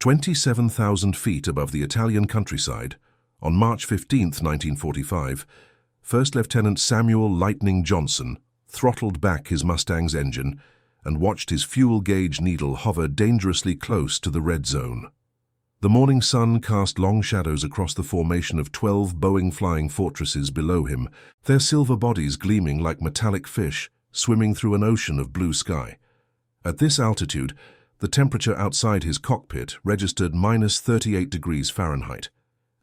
27,000 feet above the Italian countryside, on March 15, 1945, First Lieutenant Samuel Lightning Johnson throttled back his Mustang's engine and watched his fuel gauge needle hover dangerously close to the red zone. The morning sun cast long shadows across the formation of 12 Boeing flying fortresses below him, their silver bodies gleaming like metallic fish swimming through an ocean of blue sky. At this altitude, the temperature outside his cockpit registered -38 degrees Fahrenheit,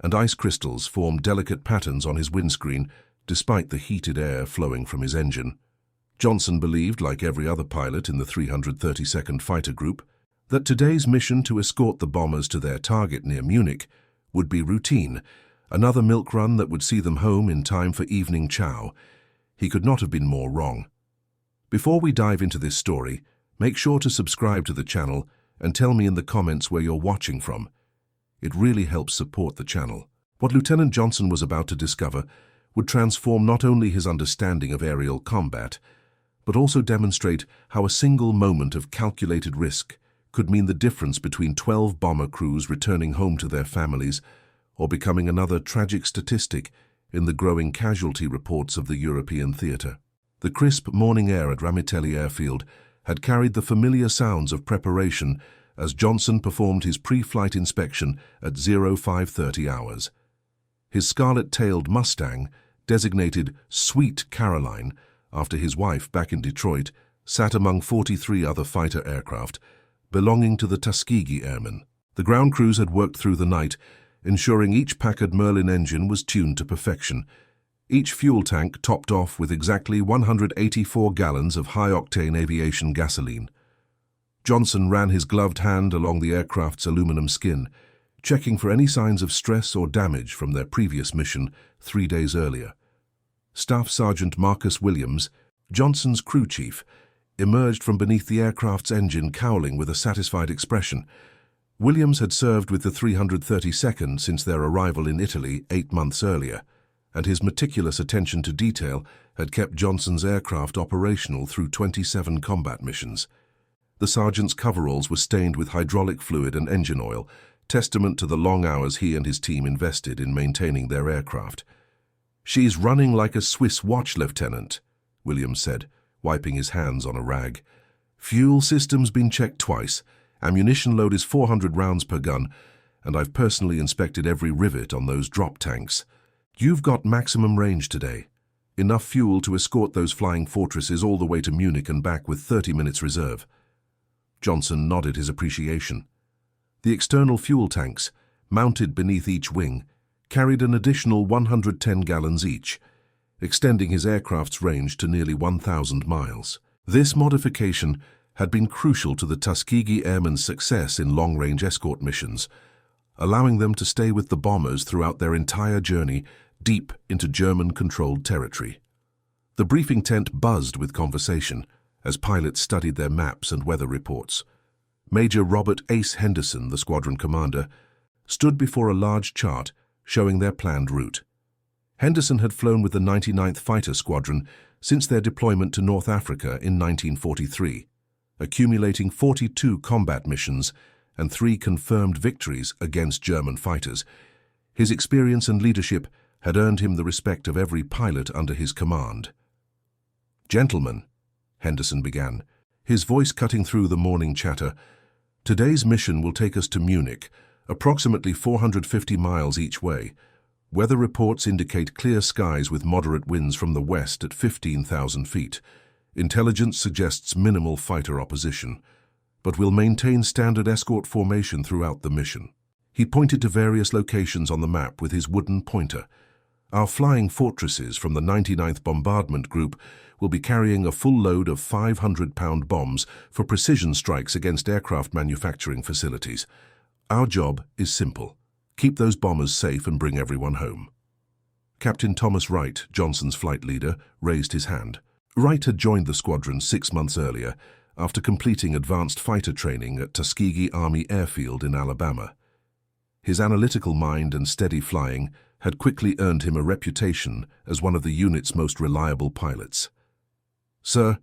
and ice crystals formed delicate patterns on his windscreen despite the heated air flowing from his engine. Johnson believed, like every other pilot in the 332nd Fighter Group, that today's mission to escort the bombers to their target near Munich would be routine, another milk run that would see them home in time for evening chow. He could not have been more wrong. Before we dive into this story, make sure to subscribe to the channel and tell me in the comments where you're watching from. It really helps support the channel. What Lieutenant Johnson was about to discover would transform not only his understanding of aerial combat, but also demonstrate how a single moment of calculated risk could mean the difference between 12 bomber crews returning home to their families or becoming another tragic statistic in the growing casualty reports of the European theater. The crisp morning air at Ramitelli Airfield had carried the familiar sounds of preparation as Johnson performed his pre-flight inspection at 0530 hours. His scarlet-tailed Mustang, designated Sweet Caroline after his wife back in Detroit, sat among 43 other fighter aircraft belonging to the Tuskegee Airmen. The ground crews had worked through the night, ensuring each Packard Merlin engine was tuned to perfection, each fuel tank topped off with exactly 184 gallons of high-octane aviation gasoline. Johnson ran his gloved hand along the aircraft's aluminum skin, checking for any signs of stress or damage from their previous mission 3 days earlier. Staff Sergeant Marcus Williams, Johnson's crew chief, emerged from beneath the aircraft's engine cowling with a satisfied expression. Williams had served with the 332nd since their arrival in Italy 8 months earlier, and his meticulous attention to detail had kept Johnson's aircraft operational through 27 combat missions. The sergeant's coveralls were stained with hydraulic fluid and engine oil, testament to the long hours he and his team invested in maintaining their aircraft. "She's running like a Swiss watch, Lieutenant," Williams said, wiping his hands on a rag. "Fuel system's been checked twice, ammunition load is 400 rounds per gun, and I've personally inspected every rivet on those drop tanks. You've got maximum range today. Enough fuel to escort those flying fortresses all the way to Munich and back with 30 minutes reserve." Johnson nodded his appreciation. The external fuel tanks, mounted beneath each wing, carried an additional 110 gallons each, extending his aircraft's range to nearly 1,000 miles. This modification had been crucial to the Tuskegee Airmen's success in long-range escort missions, allowing them to stay with the bombers throughout their entire journey deep into German-controlled territory. The briefing tent buzzed with conversation as pilots studied their maps and weather reports. Major Robert Ace Henderson, the squadron commander, stood before a large chart showing their planned route. Henderson had flown with the 99th Fighter Squadron since their deployment to North Africa in 1943, accumulating 42 combat missions and 3 confirmed victories against German fighters. His experience and leadership had earned him the respect of every pilot under his command. "Gentlemen," Henderson began, his voice cutting through the morning chatter, "today's mission will take us to Munich, approximately 450 miles each way. Weather reports indicate clear skies with moderate winds from the west at 15,000 feet. Intelligence suggests minimal fighter opposition, but we'll maintain standard escort formation throughout the mission." He pointed to various locations on the map with his wooden pointer. "Our flying fortresses from the 99th Bombardment Group will be carrying a full load of 500-pound bombs for precision strikes against aircraft manufacturing facilities. Our job is simple: keep those bombers safe and bring everyone home." Captain Thomas Wright, Johnson's flight leader, raised his hand. Wright had joined the squadron 6 months earlier after completing advanced fighter training at Tuskegee Army Airfield in Alabama. His analytical mind and steady flying had quickly earned him a reputation as one of the unit's most reliable pilots. "Sir,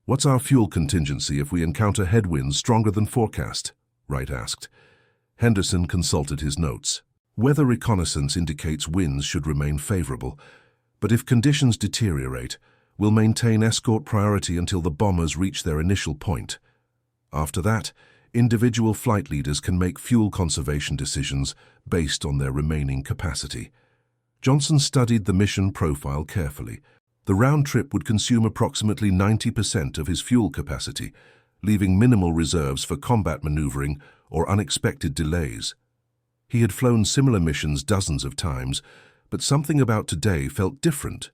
what's our fuel contingency if we encounter headwinds stronger than forecast?" Wright asked. Henderson consulted his notes. Weather reconnaissance indicates winds should remain favorable, but if conditions deteriorate, we'll maintain escort priority until the bombers reach their initial point. After that, individual flight leaders can make fuel conservation decisions based on their remaining capacity. Johnson studied the mission profile carefully. The round trip would consume approximately 90% of his fuel capacity, leaving minimal reserves for combat maneuvering or unexpected delays. He had flown similar missions dozens of times, but something about today felt different.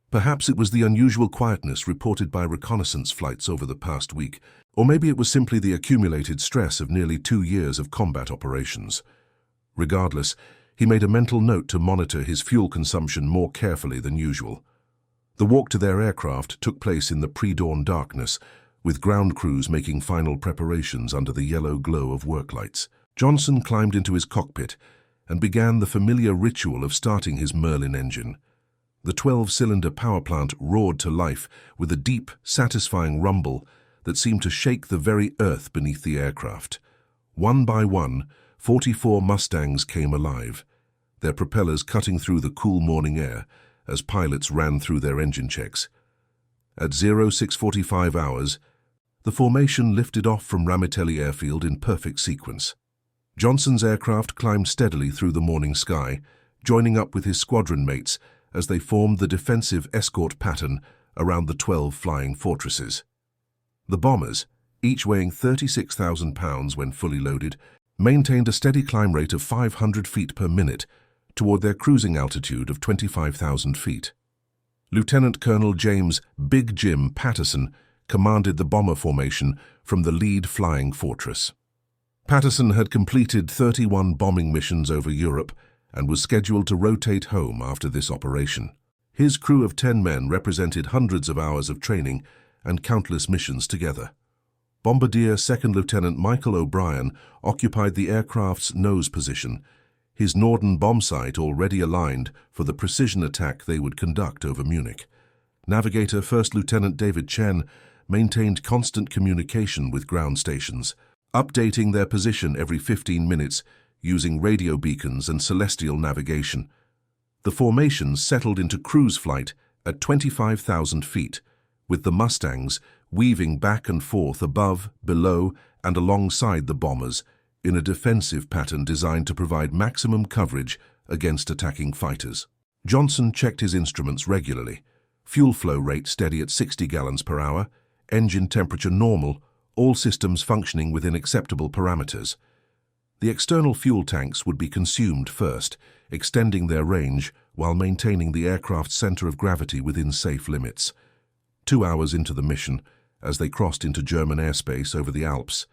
Perhaps it was the unusual quietness reported by reconnaissance flights over the past week, or maybe it was simply the accumulated stress of nearly 2 years of combat operations. Regardless, he made a mental note to monitor his fuel consumption more carefully than usual. The walk to their aircraft took place in the pre-dawn darkness, with ground crews making final preparations under the yellow glow of work lights. Johnson climbed into his cockpit and began the familiar ritual of starting his Merlin engine. The 12-cylinder power plant roared to life with a deep, satisfying rumble that seemed to shake the very earth beneath the aircraft. One by one, 44 Mustangs came alive, their propellers cutting through the cool morning air as pilots ran through their engine checks. At 0645 hours, the formation lifted off from Ramitelli Airfield in perfect sequence. Johnson's aircraft climbed steadily through the morning sky, joining up with his squadron mates as they formed the defensive escort pattern around the 12 flying fortresses. The bombers, each weighing 36,000 pounds when fully loaded, maintained a steady climb rate of 500 feet per minute toward their cruising altitude of 25,000 feet. Lieutenant Colonel James Big Jim Patterson commanded the bomber formation from the lead flying fortress. Patterson had completed 31 bombing missions over Europe and was scheduled to rotate home after this operation. His crew of 10 men represented hundreds of hours of training and countless missions together. Bombardier Second Lieutenant Michael O'Brien occupied the aircraft's nose position, his Norden bomb sight already aligned for the precision attack they would conduct over Munich. Navigator First Lieutenant David Chen maintained constant communication with ground stations, updating their position every 15 minutes using radio beacons and celestial navigation. The formation settled into cruise flight at 25,000 feet, with the Mustangs weaving back and forth above, below, and alongside the bombers in a defensive pattern designed to provide maximum coverage against attacking fighters. Johnson checked his instruments regularly, fuel flow rate steady at 60 gallons per hour, engine temperature normal, all systems functioning within acceptable parameters. The external fuel tanks would be consumed first, extending their range while maintaining the aircraft's center of gravity within safe limits. 2 hours into the mission, as they crossed into German airspace over the Alps,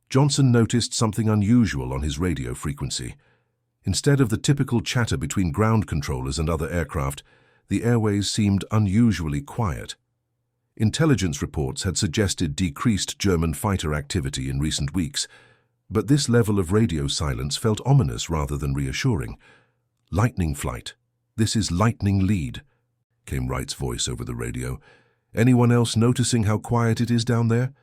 Johnson noticed something unusual on his radio frequency. Instead of the typical chatter between ground controllers and other aircraft, the airways seemed unusually quiet. Intelligence reports had suggested decreased German fighter activity in recent weeks, but this level of radio silence felt ominous rather than reassuring. "Lightning flight. This is lightning lead," came Wright's voice over the radio. "Anyone else noticing how quiet it is down there?"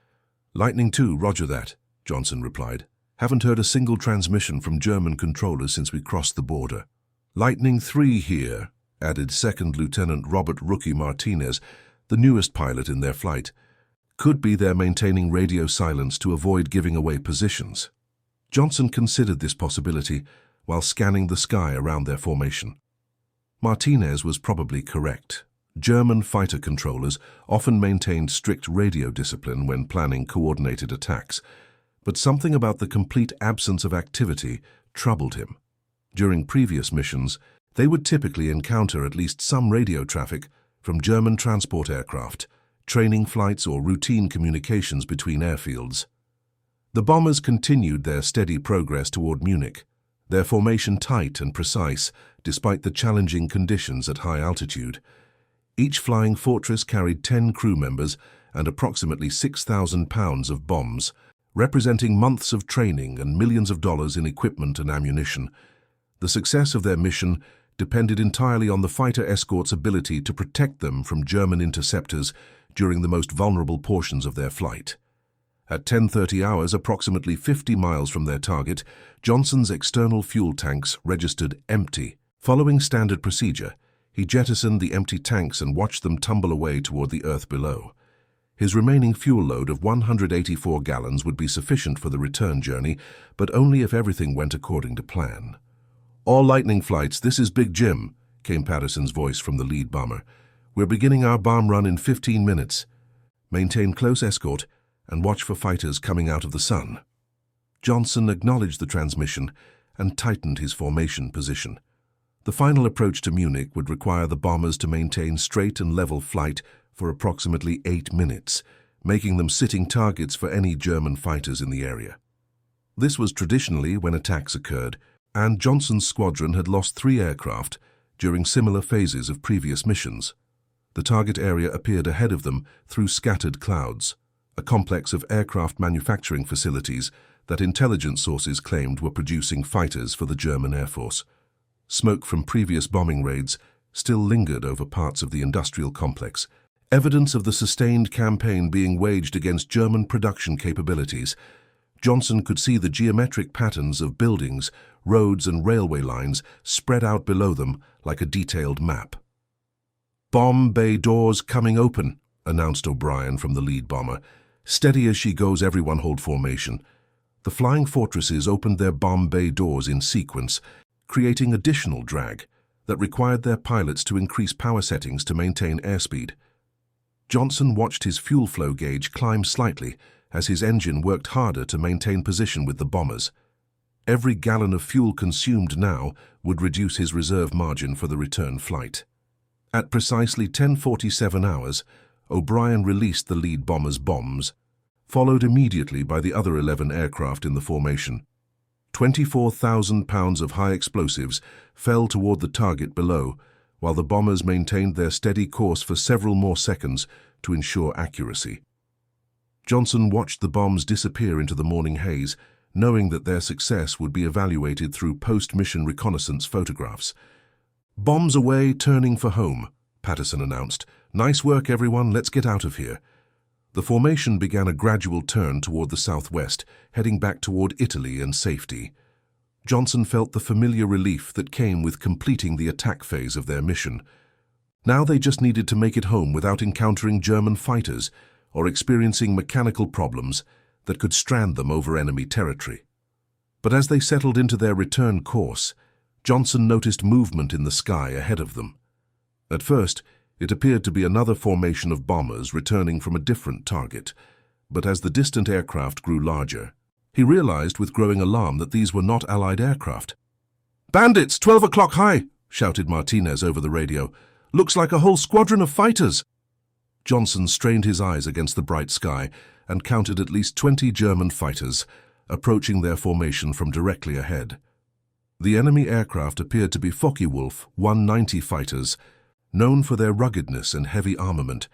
"Lightning 2, roger that," Johnson replied. "Haven't heard a single transmission from German controllers since we crossed the border." "Lightning 3 here," added Second Lieutenant Robert Rookie Martinez, the newest pilot in their flight. "Could be they're maintaining radio silence to avoid giving away positions." Johnson considered this possibility while scanning the sky around their formation. Martinez was probably correct. German fighter controllers often maintained strict radio discipline when planning coordinated attacks, but something about the complete absence of activity troubled him. During previous missions, they would typically encounter at least some radio traffic from German transport aircraft, training flights, or routine communications between airfields. The bombers continued their steady progress toward Munich, their formation tight and precise despite the challenging conditions at high altitude. Each flying fortress carried 10 crew members and approximately 6,000 pounds of bombs, representing months of training and millions of dollars in equipment and ammunition. The success of their mission depended entirely on the fighter escort's ability to protect them from German interceptors during the most vulnerable portions of their flight. At 10:30 hours, approximately 50 miles from their target, Johnson's external fuel tanks registered empty. Following standard procedure, he jettisoned the empty tanks and watched them tumble away toward the earth below. His remaining fuel load of 184 gallons would be sufficient for the return journey, but only if everything went according to plan. "All Lightning flights, this is Big Jim," came Patterson's voice from the lead bomber. "We're beginning our bomb run in 15 minutes. Maintain close escort and watch for fighters coming out of the sun." Johnson acknowledged the transmission and tightened his formation position. The final approach to Munich would require the bombers to maintain straight and level flight for approximately 8 minutes, making them sitting targets for any German fighters in the area. This was traditionally when attacks occurred, and Johnson's squadron had lost 3 aircraft during similar phases of previous missions. The target area appeared ahead of them through scattered clouds, a complex of aircraft manufacturing facilities that intelligence sources claimed were producing fighters for the German Air Force. Smoke from previous bombing raids still lingered over parts of the industrial complex, evidence of the sustained campaign being waged against German production capabilities. Johnson could see the geometric patterns of buildings, roads, and railway lines spread out below them like a detailed map. "Bomb bay doors coming open," announced O'Brien from the lead bomber. "Steady as she goes, everyone hold formation." The flying fortresses opened their bomb bay doors in sequence, creating additional drag that required their pilots to increase power settings to maintain airspeed. Johnson watched his fuel flow gauge climb slightly as his engine worked harder to maintain position with the bombers. Every gallon of fuel consumed now would reduce his reserve margin for the return flight. At precisely 10:47 hours, O'Brien released the lead bomber's bombs, followed immediately by the other 11 aircraft in the formation. 24,000 pounds of high explosives fell toward the target below, while the bombers maintained their steady course for several more seconds to ensure accuracy. Johnson watched the bombs disappear into the morning haze, knowing that their success would be evaluated through post-mission reconnaissance photographs. "Bombs away, turning for home," Patterson announced. "Nice work, everyone. Let's get out of here." The formation began a gradual turn toward the southwest, heading back toward Italy and safety. Johnson felt the familiar relief that came with completing the attack phase of their mission. Now they just needed to make it home without encountering German fighters or experiencing mechanical problems that could strand them over enemy territory. But as they settled into their return course, Johnson noticed movement in the sky ahead of them. At first, it appeared to be another formation of bombers returning from a different target, but as the distant aircraft grew larger, he realized with growing alarm that these were not Allied aircraft. "Bandits, 12 o'clock high!" shouted Martinez over the radio. "Looks like a whole squadron of fighters." Johnson strained his eyes against the bright sky and counted at least 20 German fighters, approaching their formation from directly ahead. The enemy aircraft appeared to be Focke-Wulf 190 fighters, known for their ruggedness and heavy armament.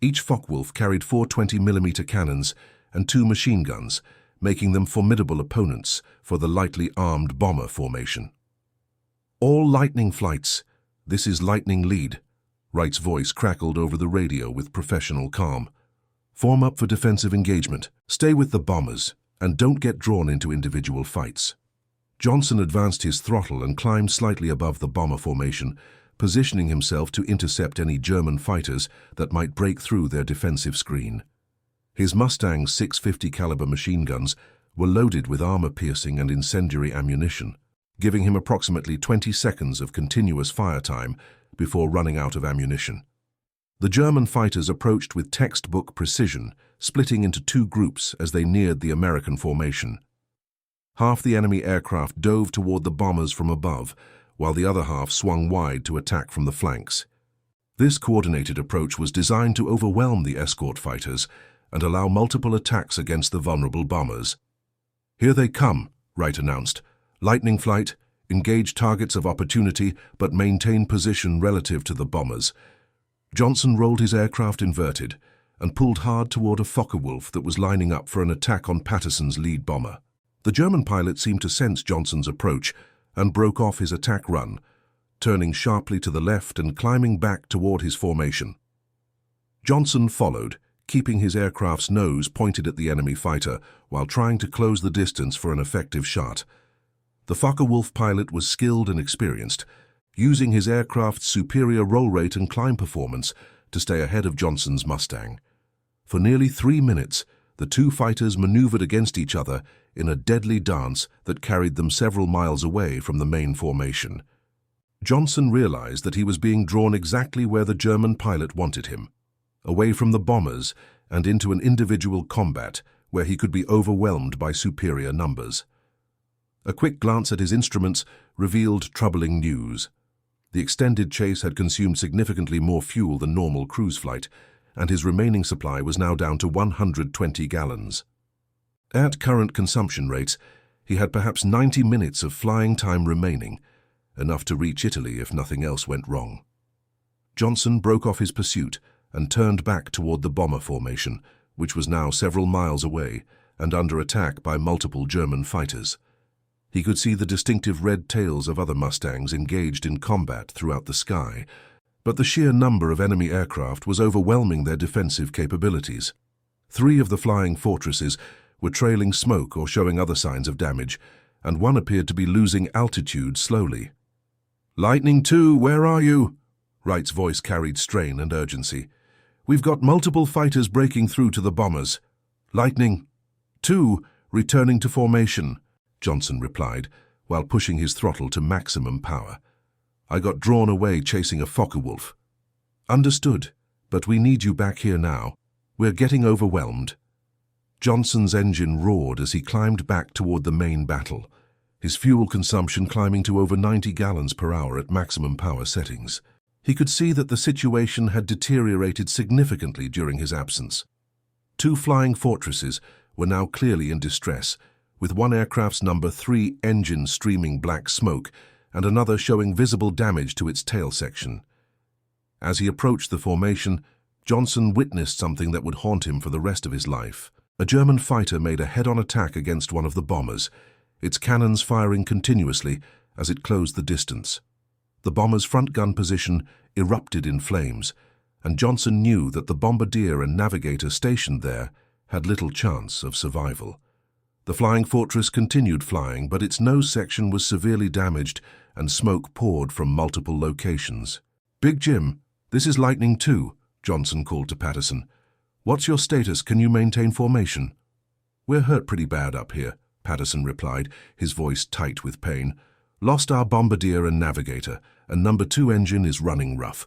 Each Focke-Wulf carried 4 20mm cannons and 2 machine guns, making them formidable opponents for the lightly armed bomber formation. "All Lightning flights, this is Lightning lead," Wright's voice crackled over the radio with professional calm. "Form up for defensive engagement. Stay with the bombers, and don't get drawn into individual fights." Johnson advanced his throttle and climbed slightly above the bomber formation, positioning himself to intercept any German fighters that might break through their defensive screen. His Mustang 650 caliber machine guns were loaded with armor-piercing and incendiary ammunition, giving him approximately 20 seconds of continuous fire time before running out of ammunition. The German fighters approached with textbook precision, splitting into 2 groups as they neared the American formation. Half the enemy aircraft dove toward the bombers from above, while the other half swung wide to attack from the flanks. This coordinated approach was designed to overwhelm the escort fighters and allow multiple attacks against the vulnerable bombers. "Here they come," Wright announced. "Lightning flight, engage targets of opportunity but maintain position relative to the bombers." Johnson rolled his aircraft inverted and pulled hard toward a Focke-Wulf that was lining up for an attack on Patterson's lead bomber. The German pilot seemed to sense Johnson's approach and broke off his attack run, turning sharply to the left and climbing back toward his formation. Johnson followed, keeping his aircraft's nose pointed at the enemy fighter while trying to close the distance for an effective shot. The Focke-Wulf pilot was skilled and experienced, using his aircraft's superior roll rate and climb performance to stay ahead of Johnson's Mustang. For nearly 3 minutes, the two fighters maneuvered against each other in a deadly dance that carried them several miles away from the main formation. Johnson realized that he was being drawn exactly where the German pilot wanted him, away from the bombers and into an individual combat where he could be overwhelmed by superior numbers. A quick glance at his instruments revealed troubling news. The extended chase had consumed significantly more fuel than normal cruise flight, and his remaining supply was now down to 120 gallons. At current consumption rates, he had perhaps 90 minutes of flying time remaining, enough to reach Italy if nothing else went wrong. Johnson broke off his pursuit and turned back toward the bomber formation, which was now several miles away and under attack by multiple German fighters. He could see the distinctive red tails of other Mustangs engaged in combat throughout the sky, but the sheer number of enemy aircraft was overwhelming their defensive capabilities. 3 of the flying fortresses were trailing smoke or showing other signs of damage, and one appeared to be losing altitude slowly. "Lightning II, where are you?" Wright's voice carried strain and urgency. "We've got multiple fighters breaking through to the bombers." "Lightning II, returning to formation," Johnson replied, while pushing his throttle to maximum power. "I got drawn away chasing a Focke-Wulf." "Understood, but we need you back here now. We're getting overwhelmed." Johnson's engine roared as he climbed back toward the main battle, his fuel consumption climbing to over 90 gallons per hour at maximum power settings. He could see that the situation had deteriorated significantly during his absence. 2 flying fortresses were now clearly in distress, with one aircraft's number 3 engine streaming black smoke and another showing visible damage to its tail section. As he approached the formation, Johnson witnessed something that would haunt him for the rest of his life. A German fighter made a head-on attack against one of the bombers, its cannons firing continuously as it closed the distance. The bomber's front gun position erupted in flames, and Johnson knew that the bombardier and navigator stationed there had little chance of survival. The flying fortress continued flying, but its nose section was severely damaged and smoke poured from multiple locations. "Big Jim, this is Lightning II," Johnson called to Patterson. "What's your status? Can you maintain formation?" "We're hurt pretty bad up here," Patterson replied, his voice tight with pain. "Lost our bombardier and navigator, and number 2 engine is running rough.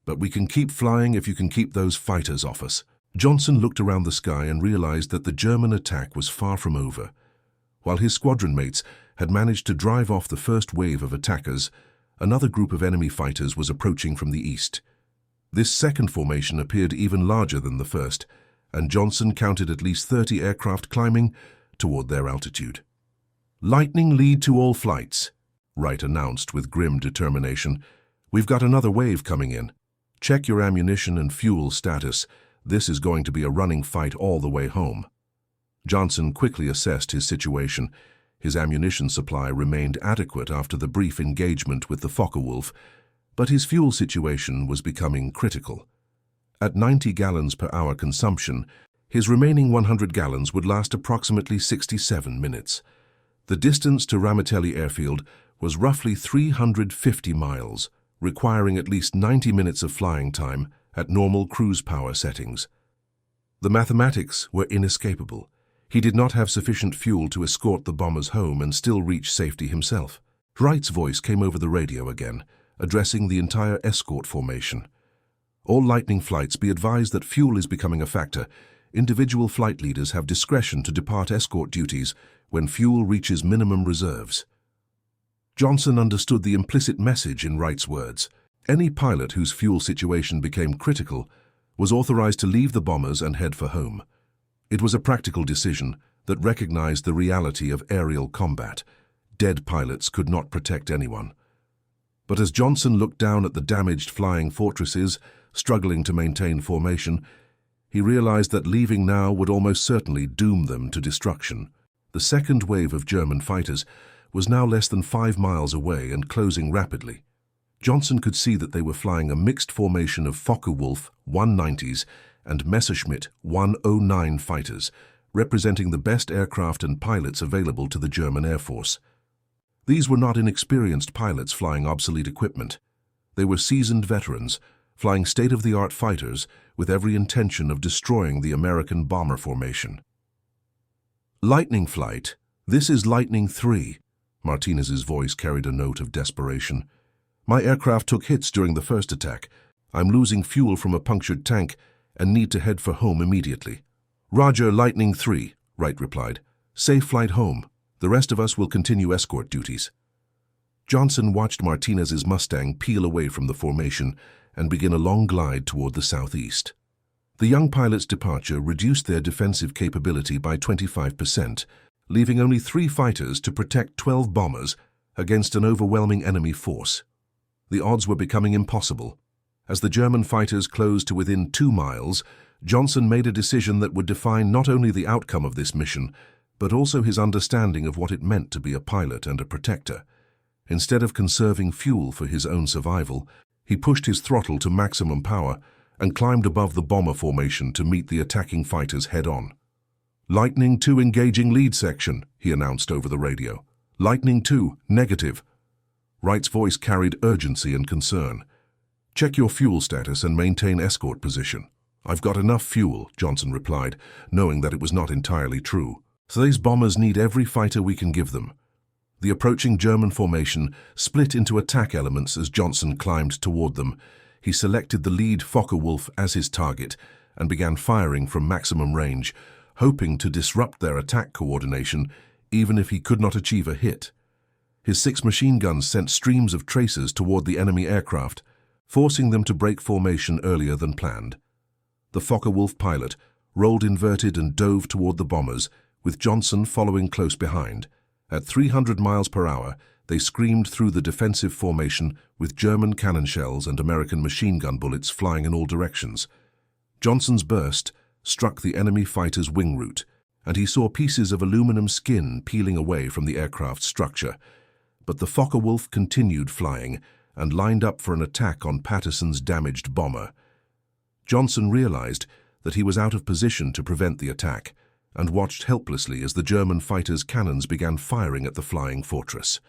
But we can keep flying if you can keep those fighters off us." Johnson looked around the sky and realized that the German attack was far from over. While his squadron mates had managed to drive off the first wave of attackers, another group of enemy fighters was approaching from the east. This second formation appeared even larger than the first, and Johnson counted at least 30 aircraft climbing toward their altitude. "Lightning lead to all flights," Wright announced with grim determination. "We've got another wave coming in. Check your ammunition and fuel status. This is going to be a running fight all the way home." Johnson quickly assessed his situation. His ammunition supply remained adequate after the brief engagement with the Focke-Wulf, but his fuel situation was becoming critical. At 90 gallons per hour consumption, his remaining 100 gallons would last approximately 67 minutes. The distance to Ramitelli Airfield was roughly 350 miles, requiring at least 90 minutes of flying time at normal cruise power settings. The mathematics were inescapable. He did not have sufficient fuel to escort the bombers home and still reach safety himself. Wright's voice came over the radio again, addressing the entire escort formation. "All Lightning flights, be advised that fuel is becoming a factor. Individual flight leaders have discretion to depart escort duties when fuel reaches minimum reserves." Johnson understood the implicit message in Wright's words. Any pilot whose fuel situation became critical was authorized to leave the bombers and head for home. It was a practical decision that recognized the reality of aerial combat. Dead pilots could not protect anyone. But as Johnson looked down at the damaged flying fortresses, struggling to maintain formation, he realized that leaving now would almost certainly doom them to destruction. The second wave of German fighters was now less than 5 miles away and closing rapidly. Johnson could see that they were flying a mixed formation of Focke-Wulf 190s and Messerschmitt 109 fighters, representing the best aircraft and pilots available to the German Air Force. These were not inexperienced pilots flying obsolete equipment. They were seasoned veterans, flying state-of-the-art fighters with every intention of destroying the American bomber formation. Lightning Flight, this is Lightning 3. Martinez's voice carried a note of desperation. My aircraft took hits during the first attack. I'm losing fuel from a punctured tank and need to head for home immediately. Roger, Lightning 3, Wright replied. Safe flight home. The rest of us will continue escort duties. Johnson watched Martinez's Mustang peel away from the formation and begin a long glide toward the southeast. The young pilot's departure reduced their defensive capability by 25%, leaving only 3 fighters to protect 12 bombers against an overwhelming enemy force. The odds were becoming impossible. As the German fighters closed to within 2 miles, Johnson made a decision that would define not only the outcome of this mission, but also his understanding of what it meant to be a pilot and a protector. Instead of conserving fuel for his own survival, he pushed his throttle to maximum power and climbed above the bomber formation to meet the attacking fighters head-on. Lightning 2 engaging lead section, he announced over the radio. Lightning 2, negative. Wright's voice carried urgency and concern. Check your fuel status and maintain escort position. I've got enough fuel, Johnson replied, knowing that it was not entirely true. So these bombers need every fighter we can give them. The approaching German formation split into attack elements as Johnson climbed toward them. He selected the lead Focke-Wulf as his target and began firing from maximum range, hoping to disrupt their attack coordination even if he could not achieve a hit. His 6 machine guns sent streams of tracers toward the enemy aircraft, forcing them to break formation earlier than planned. The Focke-Wulf pilot rolled inverted and dove toward the bombers, with Johnson following close behind. At 300 miles per hour, they screamed through the defensive formation with German cannon shells and American machine gun bullets flying in all directions. Johnson's burst struck the enemy fighter's wing root, and he saw pieces of aluminum skin peeling away from the aircraft's structure. But the Focke-Wulf continued flying and lined up for an attack on Patterson's damaged bomber. Johnson realized that he was out of position to prevent the attack, and watched helplessly as the German fighters' cannons began firing at the flying fortress.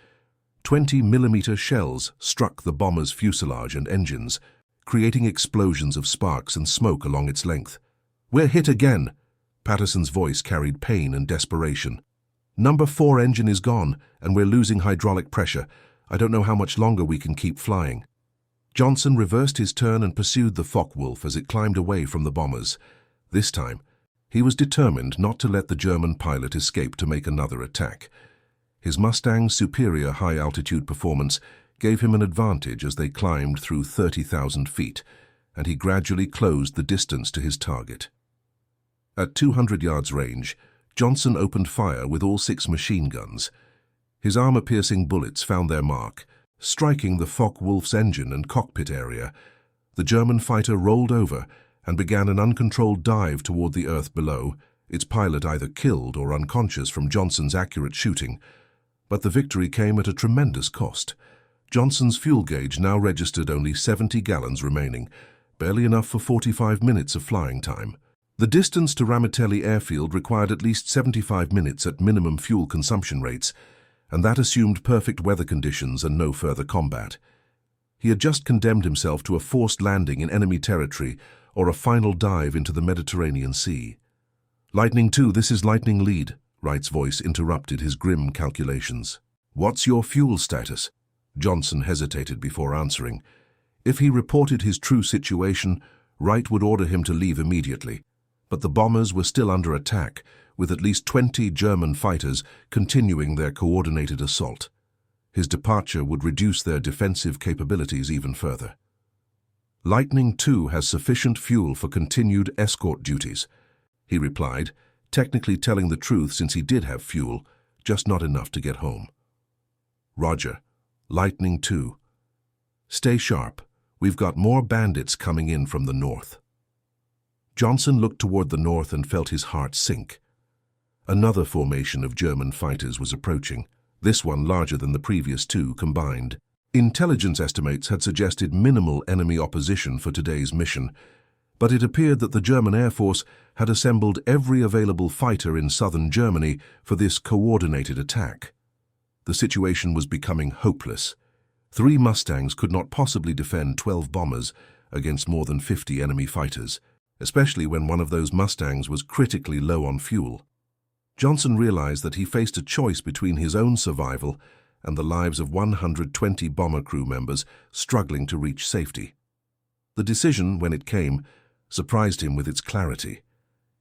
20mm shells struck the bomber's fuselage and engines, creating explosions of sparks and smoke along its length. We're hit again! Patterson's voice carried pain and desperation. Number 4 engine is gone, and we're losing hydraulic pressure. I don't know how much longer we can keep flying. Johnson reversed his turn and pursued the Focke-Wulf as it climbed away from the bombers. This time, he was determined not to let the German pilot escape to make another attack. His Mustang's superior high-altitude performance gave him an advantage as they climbed through 30,000 feet, and he gradually closed the distance to his target. At 200 yards range, Johnson opened fire with all 6 machine guns. His armor-piercing bullets found their mark, striking the Focke-Wulf's engine and cockpit area. The German fighter rolled over and began an uncontrolled dive toward the earth below, its pilot either killed or unconscious from Johnson's accurate shooting. But the victory came at a tremendous cost. Johnson's fuel gauge now registered only 70 gallons remaining, barely enough for 45 minutes of flying time. The distance to Ramitelli airfield required at least 75 minutes at minimum fuel consumption rates, and that assumed perfect weather conditions and no further combat. He had just condemned himself to a forced landing in enemy territory or a final dive into the Mediterranean Sea. Lightning 2, this is Lightning Lead, Wright's voice interrupted his grim calculations. What's your fuel status? Johnson hesitated before answering. If he reported his true situation, Wright would order him to leave immediately. But the bombers were still under attack, with at least 20 German fighters continuing their coordinated assault. His departure would reduce their defensive capabilities even further. Lightning 2 has sufficient fuel for continued escort duties, he replied, technically telling the truth since he did have fuel, just not enough to get home. Roger. Lightning 2. Stay sharp. We've got more bandits coming in from the north. Johnson looked toward the north and felt his heart sink. Another formation of German fighters was approaching, this one larger than the previous 2 combined. Intelligence estimates had suggested minimal enemy opposition for today's mission. But it appeared that the German Air Force had assembled every available fighter in southern Germany for this coordinated attack. The situation was becoming hopeless. 3 Mustangs could not possibly defend 12 bombers against more than 50 enemy fighters, especially when one of those Mustangs was critically low on fuel. Johnson realized that he faced a choice between his own survival and the lives of 120 bomber crew members struggling to reach safety. The decision, when it came, surprised him with its clarity.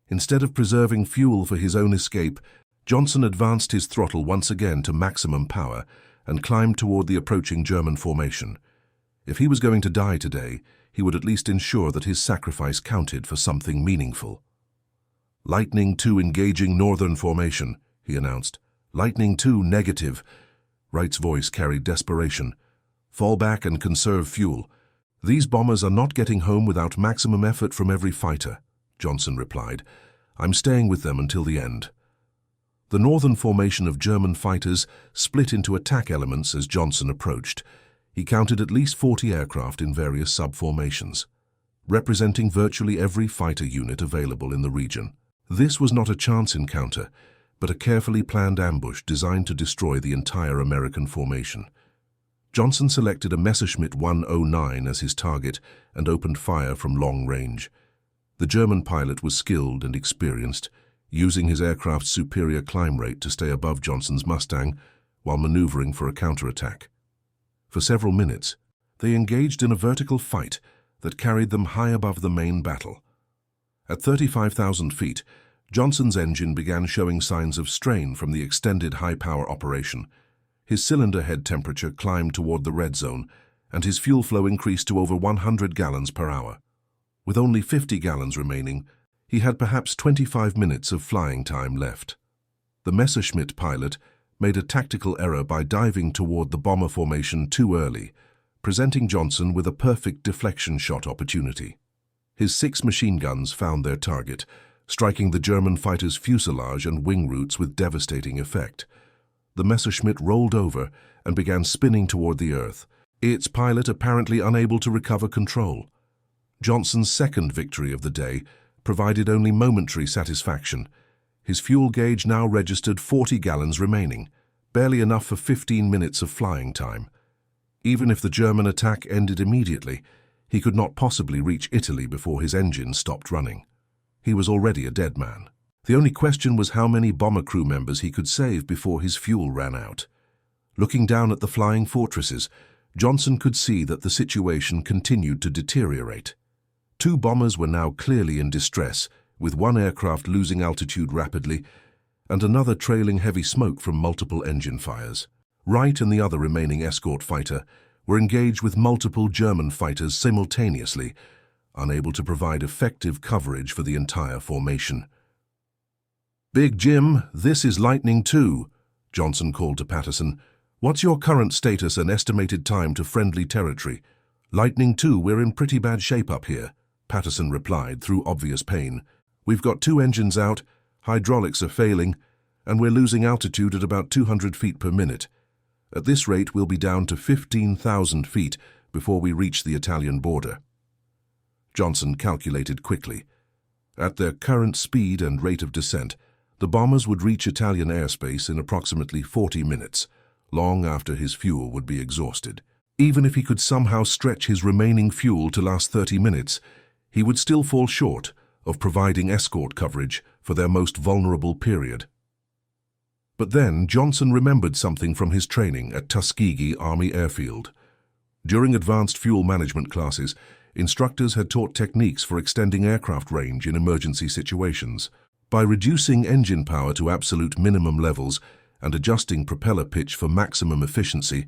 Instead of preserving fuel for his own escape, Johnson advanced his throttle once again to maximum power and climbed toward the approaching German formation. If he was going to die today, he would at least ensure that his sacrifice counted for something meaningful. "Lightning II engaging northern formation," he announced. "Lightning II negative." Wright's voice carried desperation. "Fall back and conserve fuel. These bombers are not getting home without maximum effort from every fighter," Johnson replied. "I'm staying with them until the end." The northern formation of German fighters split into attack elements as Johnson approached. He counted at least 40 aircraft in various subformations, representing virtually every fighter unit available in the region. This was not a chance encounter, but a carefully planned ambush designed to destroy the entire American formation. Johnson selected a Messerschmitt 109 as his target and opened fire from long range. The German pilot was skilled and experienced, using his aircraft's superior climb rate to stay above Johnson's Mustang while maneuvering for a counterattack. For several minutes, they engaged in a vertical fight that carried them high above the main battle. At 35,000 feet, Johnson's engine began showing signs of strain from the extended high-power operation. His cylinder head temperature climbed toward the red zone, and his fuel flow increased to over 100 gallons per hour. With only 50 gallons remaining, he had perhaps 25 minutes of flying time left. The Messerschmitt pilot made a tactical error by diving toward the bomber formation too early, presenting Johnson with a perfect deflection shot opportunity. His 6 machine guns found their target, striking the German fighter's fuselage and wing roots with devastating effect. The Messerschmitt rolled over and began spinning toward the earth, its pilot apparently unable to recover control. Johnson's second victory of the day provided only momentary satisfaction. His fuel gauge now registered 40 gallons remaining, barely enough for 15 minutes of flying time. Even if the German attack ended immediately, he could not possibly reach Italy before his engine stopped running. He was already a dead man. The only question was how many bomber crew members he could save before his fuel ran out. Looking down at the flying fortresses, Johnson could see that the situation continued to deteriorate. 2 bombers were now clearly in distress, with one aircraft losing altitude rapidly and another trailing heavy smoke from multiple engine fires. Wright and the other remaining escort fighter were engaged with multiple German fighters simultaneously, unable to provide effective coverage for the entire formation. "Big Jim, this is Lightning II," Johnson called to Patterson. "What's your current status and estimated time to friendly territory?" "Lightning II, we're in pretty bad shape up here," Patterson replied through obvious pain. "We've got 2 engines out, hydraulics are failing, and we're losing altitude at about 200 feet per minute. At this rate, we'll be down to 15,000 feet before we reach the Italian border." Johnson calculated quickly. At their current speed and rate of descent, the bombers would reach Italian airspace in approximately 40 minutes, long after his fuel would be exhausted. Even if he could somehow stretch his remaining fuel to last 30 minutes, he would still fall short of providing escort coverage for their most vulnerable period. But then Johnson remembered something from his training at Tuskegee Army Airfield. During advanced fuel management classes, instructors had taught techniques for extending aircraft range in emergency situations. By reducing engine power to absolute minimum levels and adjusting propeller pitch for maximum efficiency,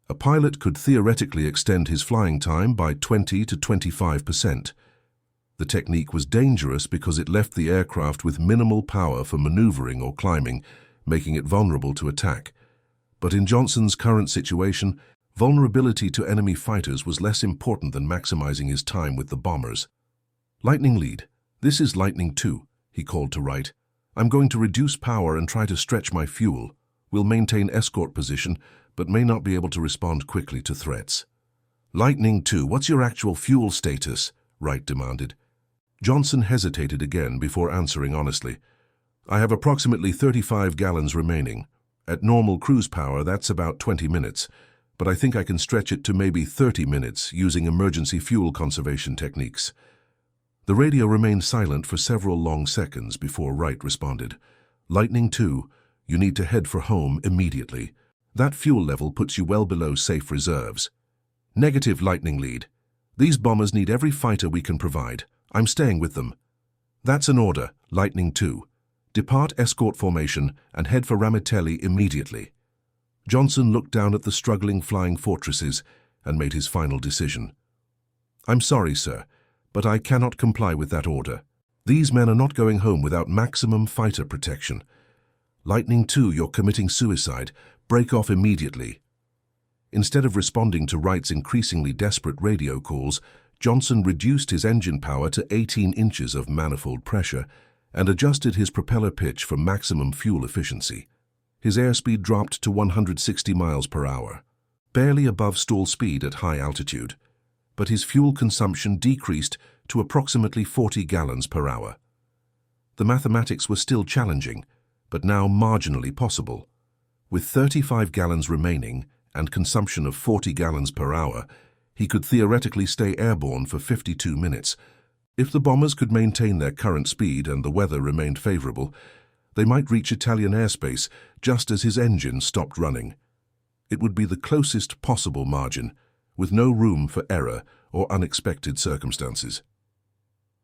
a pilot could theoretically extend his flying time by 20 to 25%. The technique was dangerous because it left the aircraft with minimal power for maneuvering or climbing, making it vulnerable to attack. But in Johnson's current situation, vulnerability to enemy fighters was less important than maximizing his time with the bombers. "Lightning lead, this is Lightning II," he called to Wright. "I'm going to reduce power and try to stretch my fuel. We'll maintain escort position, but may not be able to respond quickly to threats." "Lightning II, what's your actual fuel status?" Wright demanded. Johnson hesitated again before answering honestly. I have approximately 35 gallons remaining. At normal cruise power, that's about 20 minutes, but I think I can stretch it to maybe 30 minutes using emergency fuel conservation techniques. The radio remained silent for several long seconds before Wright responded. Lightning II, you need to head for home immediately. That fuel level puts you well below safe reserves. Negative, Lightning Lead. These bombers need every fighter we can provide. I'm staying with them. That's an order, Lightning II. Depart escort formation and head for Ramitelli immediately. Johnson looked down at the struggling flying fortresses and made his final decision. I'm sorry, sir, but I cannot comply with that order. These men are not going home without maximum fighter protection. Lightning II, you're committing suicide. Break off immediately. Instead of responding to Wright's increasingly desperate radio calls, Johnson reduced his engine power to 18 inches of manifold pressure and adjusted his propeller pitch for maximum fuel efficiency. His airspeed dropped to 160 miles per hour, barely above stall speed at high altitude, but his fuel consumption decreased to approximately 40 gallons per hour. The mathematics were still challenging, but now marginally possible. With 35 gallons remaining and consumption of 40 gallons per hour, he could theoretically stay airborne for 52 minutes. If the bombers could maintain their current speed and the weather remained favorable, they might reach Italian airspace just as his engine stopped running. It would be the closest possible margin, with no room for error or unexpected circumstances.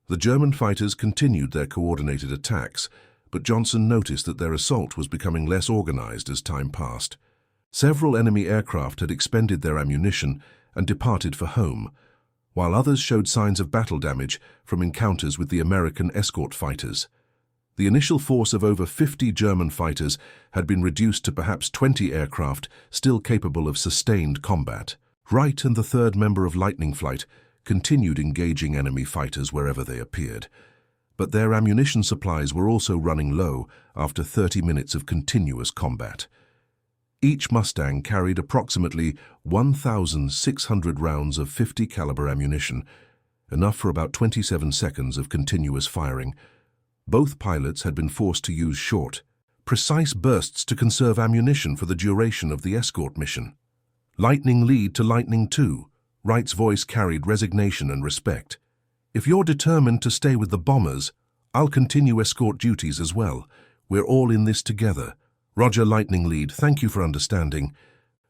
The German fighters continued their coordinated attacks, but Johnson noticed that their assault was becoming less organized as time passed. Several enemy aircraft had expended their ammunition and departed for home, while others showed signs of battle damage from encounters with the American escort fighters. The initial force of over 50 German fighters had been reduced to perhaps 20 aircraft still capable of sustained combat. Wright and the third member of Lightning Flight continued engaging enemy fighters wherever they appeared, but their ammunition supplies were also running low after 30 minutes of continuous combat. Each Mustang carried approximately 1,600 rounds of 50 caliber ammunition, enough for about 27 seconds of continuous firing. Both pilots had been forced to use short, precise bursts to conserve ammunition for the duration of the escort mission. Lightning Lead to Lightning II, Wright's voice carried resignation and respect. If you're determined to stay with the bombers, I'll continue escort duties as well. We're all in this together. Roger, Lightning Lead, thank you for understanding.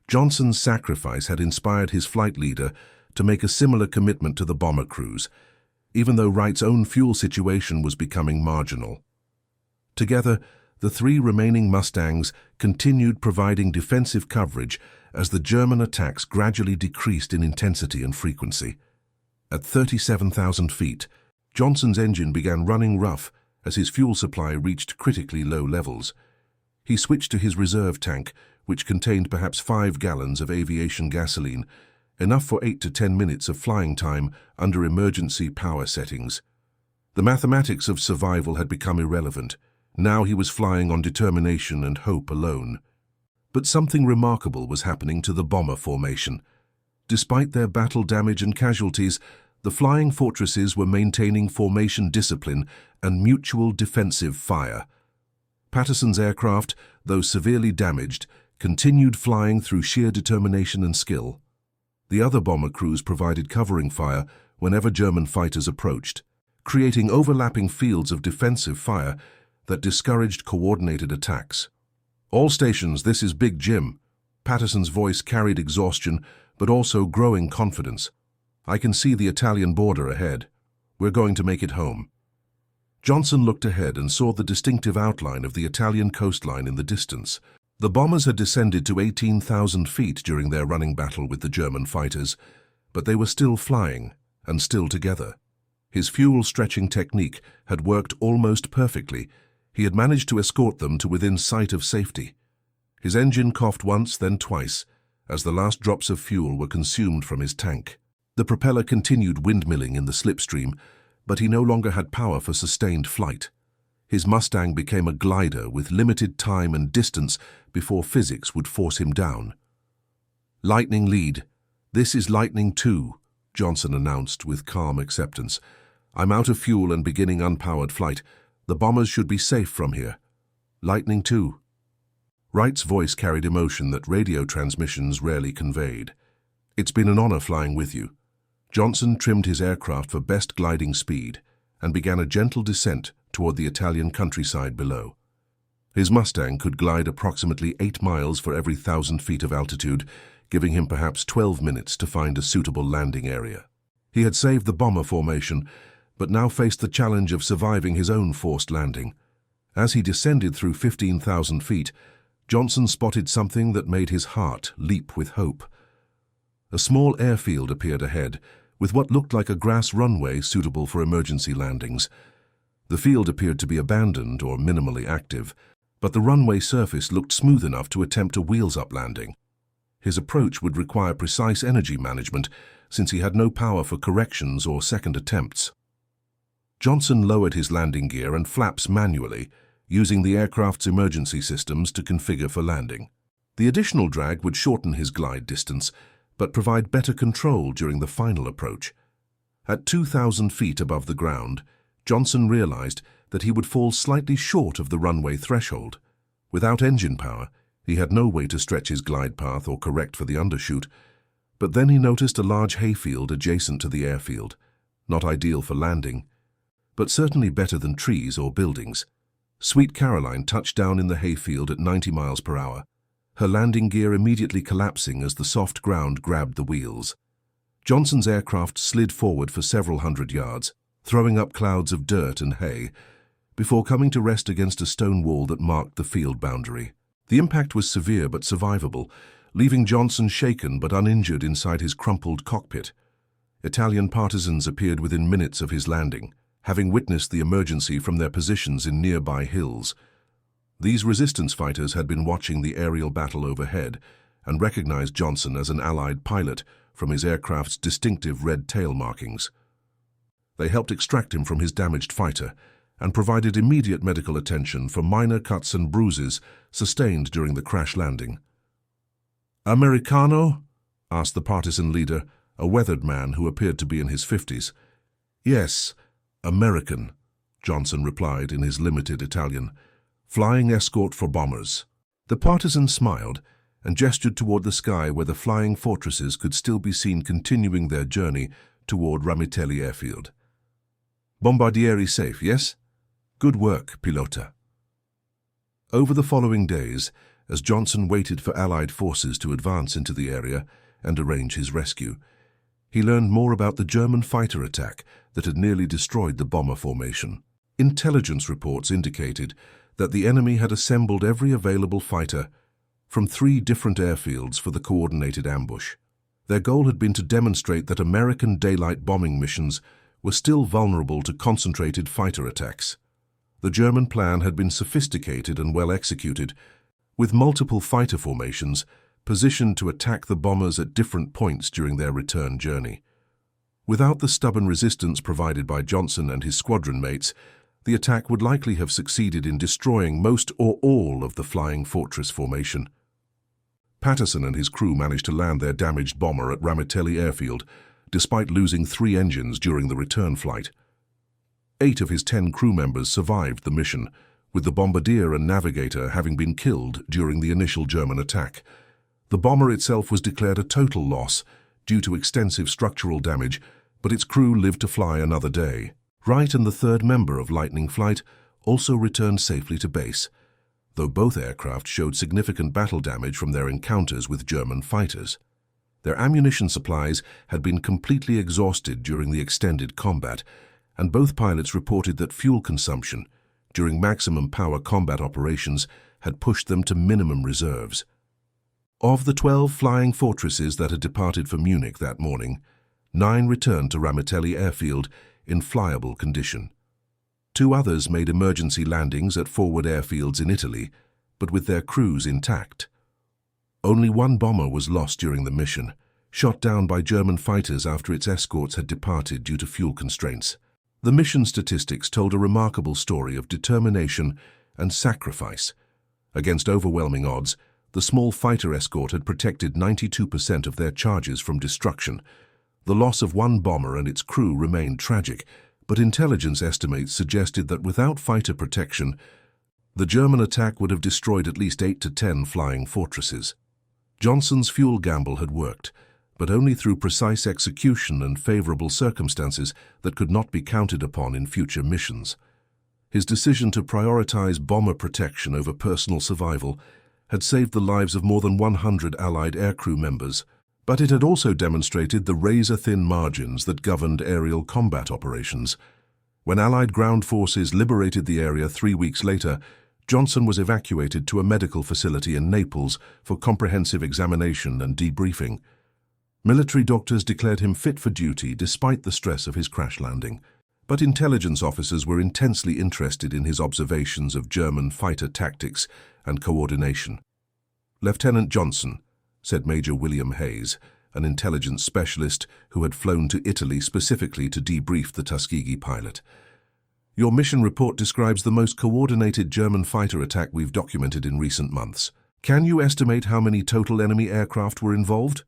Johnson's sacrifice had inspired his flight leader to make a similar commitment to the bomber crews, even though Wright's own fuel situation was becoming marginal. Together, the three remaining Mustangs continued providing defensive coverage as the German attacks gradually decreased in intensity and frequency. At 37,000 feet, Johnson's engine began running rough as his fuel supply reached critically low levels. He switched to his reserve tank, which contained perhaps 5 gallons of aviation gasoline, enough for 8 to 10 minutes of flying time under emergency power settings. The mathematics of survival had become irrelevant. Now he was flying on determination and hope alone. But something remarkable was happening to the bomber formation. Despite their battle damage and casualties, the flying fortresses were maintaining formation discipline and mutual defensive fire. Patterson's aircraft, though severely damaged, continued flying through sheer determination and skill. The other bomber crews provided covering fire whenever German fighters approached, creating overlapping fields of defensive fire that discouraged coordinated attacks. All stations, this is Big Jim. Patterson's voice carried exhaustion, but also growing confidence. I can see the Italian border ahead. We're going to make it home. Johnson looked ahead and saw the distinctive outline of the Italian coastline in the distance. The bombers had descended to 18,000 feet during their running battle with the German fighters, but they were still flying and still together. His fuel-stretching technique had worked almost perfectly. He had managed to escort them to within sight of safety. His engine coughed once, then twice, as the last drops of fuel were consumed from his tank. The propeller continued windmilling in the slipstream, but he no longer had power for sustained flight. His Mustang became a glider with limited time and distance before physics would force him down. Lightning Lead, this is Lightning II, Johnson announced with calm acceptance. I'm out of fuel and beginning unpowered flight. The bombers should be safe from here. Lightning 2. Wright's voice carried emotion that radio transmissions rarely conveyed. It's been an honor flying with you. Johnson trimmed his aircraft for best gliding speed and began a gentle descent toward the Italian countryside below. His Mustang could glide approximately 8 miles for every 1,000 feet of altitude, giving him perhaps 12 minutes to find a suitable landing area. He had saved the bomber formation, but now faced the challenge of surviving his own forced landing. As he descended through 15,000 feet, Johnson spotted something that made his heart leap with hope. A small airfield appeared ahead, with what looked like a grass runway suitable for emergency landings. The field appeared to be abandoned or minimally active, but the runway surface looked smooth enough to attempt a wheels-up landing. His approach would require precise energy management, since he had no power for corrections or second attempts. Johnson lowered his landing gear and flaps manually, using the aircraft's emergency systems to configure for landing. The additional drag would shorten his glide distance, but provide better control during the final approach. At 2,000 feet above the ground, Johnson realized that he would fall slightly short of the runway threshold. Without engine power, he had no way to stretch his glide path or correct for the undershoot, but then he noticed a large hayfield adjacent to the airfield, not ideal for landing, but certainly better than trees or buildings. Sweet Caroline touched down in the hayfield at 90 miles per hour, her landing gear immediately collapsing as the soft ground grabbed the wheels. Johnson's aircraft slid forward for several hundred yards, throwing up clouds of dirt and hay, before coming to rest against a stone wall that marked the field boundary. The impact was severe but survivable, leaving Johnson shaken but uninjured inside his crumpled cockpit. Italian partisans appeared within minutes of his landing, having witnessed the emergency from their positions in nearby hills. These resistance fighters had been watching the aerial battle overhead and recognized Johnson as an Allied pilot from his aircraft's distinctive red tail markings. They helped extract him from his damaged fighter and provided immediate medical attention for minor cuts and bruises sustained during the crash landing. "Americano?" asked the partisan leader, a weathered man who appeared to be in his 50s. "Yes, American," Johnson replied in his limited Italian. "Flying escort for bombers." The partisan smiled and gestured toward the sky where the flying fortresses could still be seen continuing their journey toward Ramitelli Airfield. "Bombardieri safe, yes? Good work, pilota." Over the following days, as Johnson waited for Allied forces to advance into the area and arrange his rescue, he learned more about the German fighter attack that had nearly destroyed the bomber formation. Intelligence reports indicated that the enemy had assembled every available fighter from 3 different airfields for the coordinated ambush. Their goal had been to demonstrate that American daylight bombing missions were still vulnerable to concentrated fighter attacks. The German plan had been sophisticated and well executed, with multiple fighter formations positioned to attack the bombers at different points during their return journey. Without the stubborn resistance provided by Johnson and his squadron mates, the attack would likely have succeeded in destroying most or all of the flying fortress formation. Patterson and his crew managed to land their damaged bomber at Ramitelli Airfield, despite losing 3 engines during the return flight. 8 of his 10 crew members survived the mission, with the bombardier and navigator having been killed during the initial German attack. The bomber itself was declared a total loss due to extensive structural damage, but its crew lived to fly another day. Wright and the 3rd member of Lightning Flight also returned safely to base, though both aircraft showed significant battle damage from their encounters with German fighters. Their ammunition supplies had been completely exhausted during the extended combat, and both pilots reported that fuel consumption during maximum power combat operations had pushed them to minimum reserves. Of the 12 flying fortresses that had departed for Munich that morning, 9 returned to Ramitelli Airfield in flyable condition. 2 others made emergency landings at forward airfields in Italy, but with their crews intact. Only 1 bomber was lost during the mission, shot down by German fighters after its escorts had departed due to fuel constraints. The mission statistics told a remarkable story of determination and sacrifice. Against overwhelming odds, the small fighter escort had protected 92% of their charges from destruction. The loss of 1 bomber and its crew remained tragic, but intelligence estimates suggested that without fighter protection, the German attack would have destroyed at least 8 to 10 flying fortresses. Johnson's fuel gamble had worked, but only through precise execution and favorable circumstances that could not be counted upon in future missions. His decision to prioritize bomber protection over personal survival had saved the lives of more than 100 Allied aircrew members, but it had also demonstrated the razor-thin margins that governed aerial combat operations. When Allied ground forces liberated the area 3 weeks later, Johnson was evacuated to a medical facility in Naples for comprehensive examination and debriefing. Military doctors declared him fit for duty despite the stress of his crash landing, but intelligence officers were intensely interested in his observations of German fighter tactics and coordination. "Lieutenant Johnson," said Major William Hayes, an intelligence specialist who had flown to Italy specifically to debrief the Tuskegee pilot, "your mission report describes the most coordinated German fighter attack we've documented in recent months. Can you estimate how many total enemy aircraft were involved?"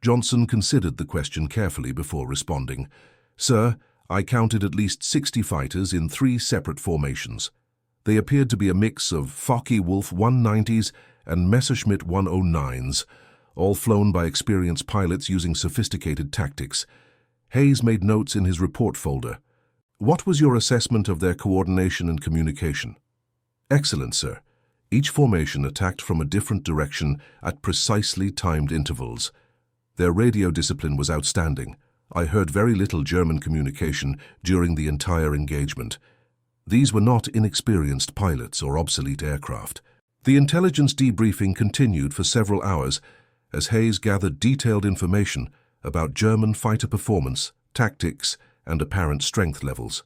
Johnson considered the question carefully before responding. "Sir, I counted at least 60 fighters in 3 separate formations. They appeared to be a mix of Focke-Wulf 190s and Messerschmitt 109s, all flown by experienced pilots using sophisticated tactics." Hayes made notes in his report folder. "What was your assessment of their coordination and communication?" "Excellent, sir. Each formation attacked from a different direction at precisely timed intervals. Their radio discipline was outstanding. I heard very little German communication during the entire engagement. These were not inexperienced pilots or obsolete aircraft." The intelligence debriefing continued for several hours as Hayes gathered detailed information about German fighter performance, tactics, and apparent strength levels.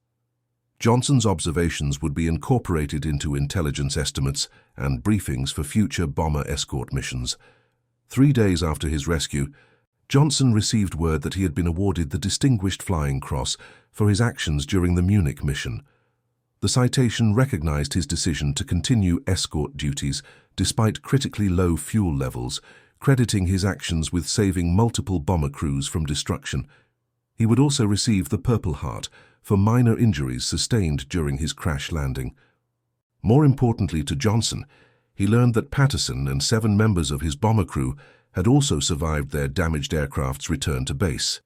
Johnson's observations would be incorporated into intelligence estimates and briefings for future bomber escort missions. 3 days after his rescue, Johnson received word that he had been awarded the Distinguished Flying Cross for his actions during the Munich mission. The citation recognized his decision to continue escort duties despite critically low fuel levels, crediting his actions with saving multiple bomber crews from destruction. He would also receive the Purple Heart for minor injuries sustained during his crash landing. More importantly to Johnson, he learned that Patterson and 7 members of his bomber crew had also survived their damaged aircraft's return to base.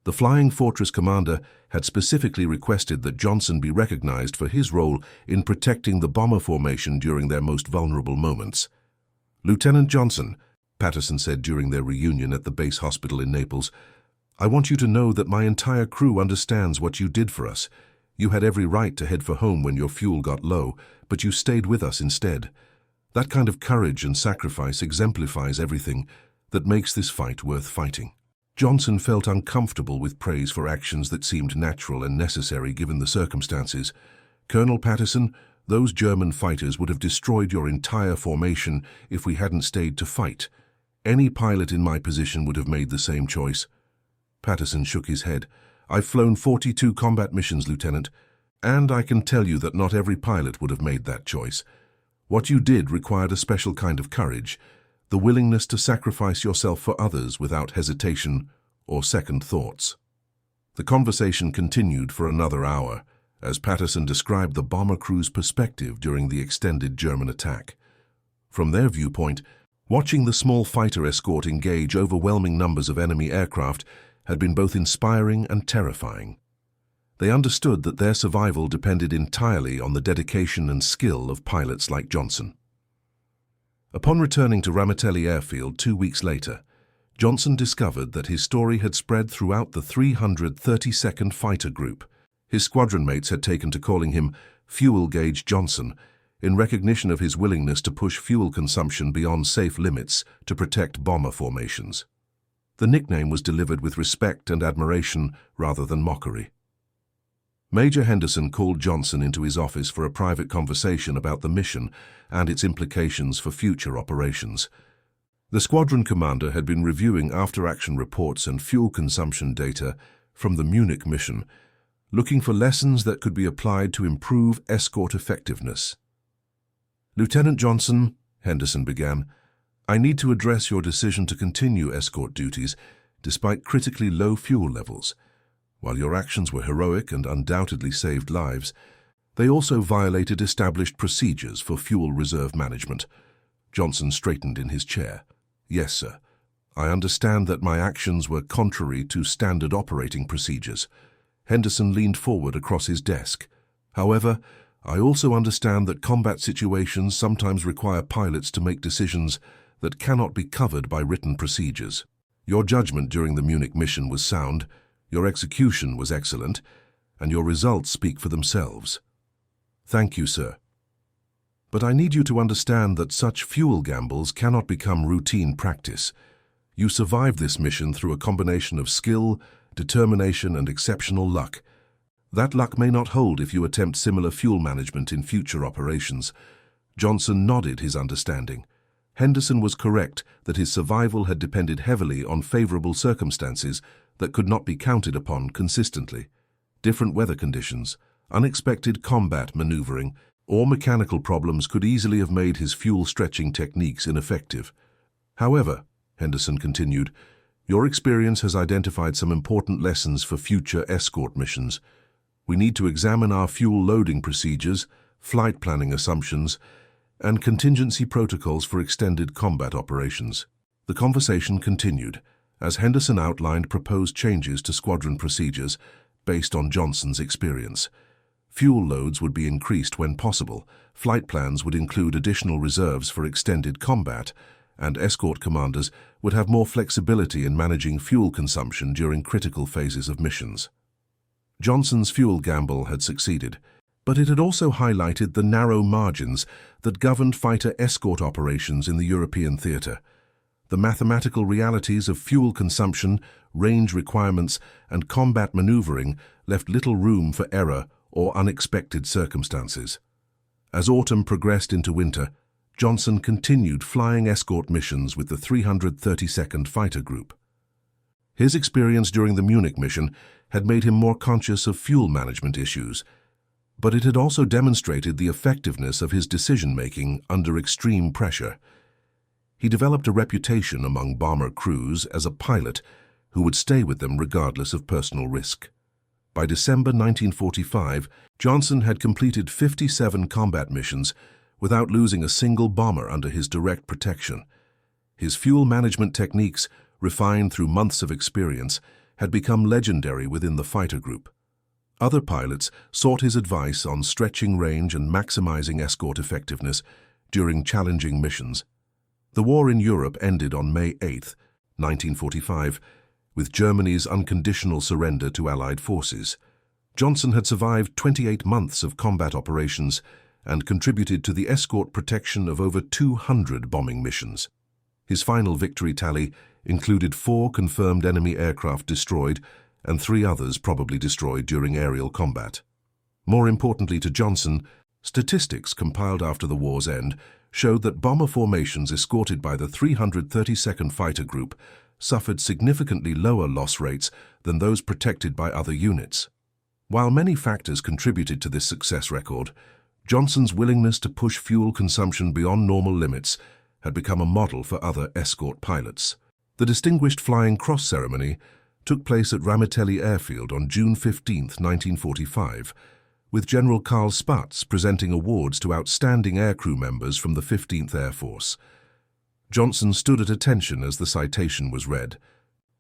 The Flying Fortress commander had specifically requested that Johnson be recognized for his role in protecting the bomber formation during their most vulnerable moments. "Lieutenant Johnson," Patterson said during their reunion at the base hospital in Naples, "I want you to know that my entire crew understands what you did for us. You had every right to head for home when your fuel got low, but you stayed with us instead. That kind of courage and sacrifice exemplifies everything that makes this fight worth fighting." Johnson felt uncomfortable with praise for actions that seemed natural and necessary given the circumstances. "Colonel Patterson, those German fighters would have destroyed your entire formation if we hadn't stayed to fight. Any pilot in my position would have made the same choice." Patterson shook his head. "I've flown 42 combat missions, Lieutenant, and I can tell you that not every pilot would have made that choice. What you did required a special kind of courage, the willingness to sacrifice yourself for others without hesitation or second thoughts." The conversation continued for another hour, as Patterson described the bomber crew's perspective during the extended German attack. From their viewpoint, watching the small fighter escort engage overwhelming numbers of enemy aircraft had been both inspiring and terrifying. They understood that their survival depended entirely on the dedication and skill of pilots like Johnson. Upon returning to Ramitelli Airfield 2 weeks later, Johnson discovered that his story had spread throughout the 332nd Fighter Group. His squadron mates had taken to calling him Fuel Gauge Johnson in recognition of his willingness to push fuel consumption beyond safe limits to protect bomber formations. The nickname was delivered with respect and admiration rather than mockery. Major Henderson called Johnson into his office for a private conversation about the mission and its implications for future operations. The squadron commander had been reviewing after-action reports and fuel consumption data from the Munich mission, looking for lessons that could be applied to improve escort effectiveness. "Lieutenant Johnson," Henderson began, "I need to address your decision to continue escort duties despite critically low fuel levels. While your actions were heroic and undoubtedly saved lives, they also violated established procedures for fuel reserve management. Johnson straightened in his chair. Yes, sir. I understand that my actions were contrary to standard operating procedures. Henderson leaned forward across his desk. However, I also understand that combat situations sometimes require pilots to make decisions that cannot be covered by written procedures. Your judgment during the Munich mission was sound, your execution was excellent, and your results speak for themselves. Thank you, sir. But I need you to understand that such fuel gambles cannot become routine practice. You survived this mission through a combination of skill, determination, and exceptional luck. That luck may not hold if you attempt similar fuel management in future operations. Johnson nodded his understanding. Henderson was correct that his survival had depended heavily on favorable circumstances that could not be counted upon consistently. Different weather conditions, unexpected combat maneuvering, or mechanical problems could easily have made his fuel-stretching techniques ineffective. However, Henderson continued, your experience has identified some important lessons for future escort missions. We need to examine our fuel loading procedures, flight planning assumptions, and contingency protocols for extended combat operations. The conversation continued as Henderson outlined proposed changes to squadron procedures based on Johnson's experience. Fuel loads would be increased when possible, flight plans would include additional reserves for extended combat, and escort commanders would have more flexibility in managing fuel consumption during critical phases of missions. Johnson's fuel gamble had succeeded, but it had also highlighted the narrow margins that governed fighter escort operations in the European theater. The mathematical realities of fuel consumption, range requirements, and combat maneuvering left little room for error or unexpected circumstances. As autumn progressed into winter, Johnson continued flying escort missions with the 332nd Fighter Group. His experience during the Munich mission had made him more conscious of fuel management issues, but it had also demonstrated the effectiveness of his decision-making under extreme pressure. He developed a reputation among bomber crews as a pilot who would stay with them regardless of personal risk. By December 1945, Johnson had completed 57 combat missions without losing a single bomber under his direct protection. His fuel management techniques, refined through months of experience, had become legendary within the fighter group. Other pilots sought his advice on stretching range and maximizing escort effectiveness during challenging missions. The war in Europe ended on May 8, 1945, with Germany's unconditional surrender to Allied forces. Johnson had survived 28 months of combat operations and contributed to the escort protection of over 200 bombing missions. His final victory tally included 4 confirmed enemy aircraft destroyed and 3 others probably destroyed during aerial combat. More importantly to Johnson, statistics compiled after the war's end showed that bomber formations escorted by the 332nd Fighter Group suffered significantly lower loss rates than those protected by other units. While many factors contributed to this success record, Johnson's willingness to push fuel consumption beyond normal limits had become a model for other escort pilots. The Distinguished Flying Cross ceremony took place at Ramitelli Airfield on June 15, 1945, with General Karl Spaatz presenting awards to outstanding aircrew members from the 15th Air Force. Johnson stood at attention as the citation was read,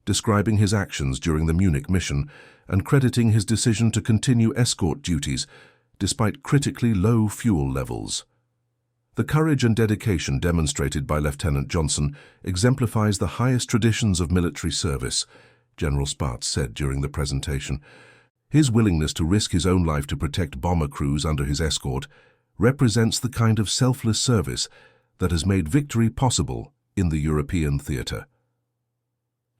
describing his actions during the Munich mission and crediting his decision to continue escort duties despite critically low fuel levels. The courage and dedication demonstrated by Lieutenant Johnson exemplifies the highest traditions of military service, General Spaatz said during the presentation. His willingness to risk his own life to protect bomber crews under his escort represents the kind of selfless service that has made victory possible in the European theater.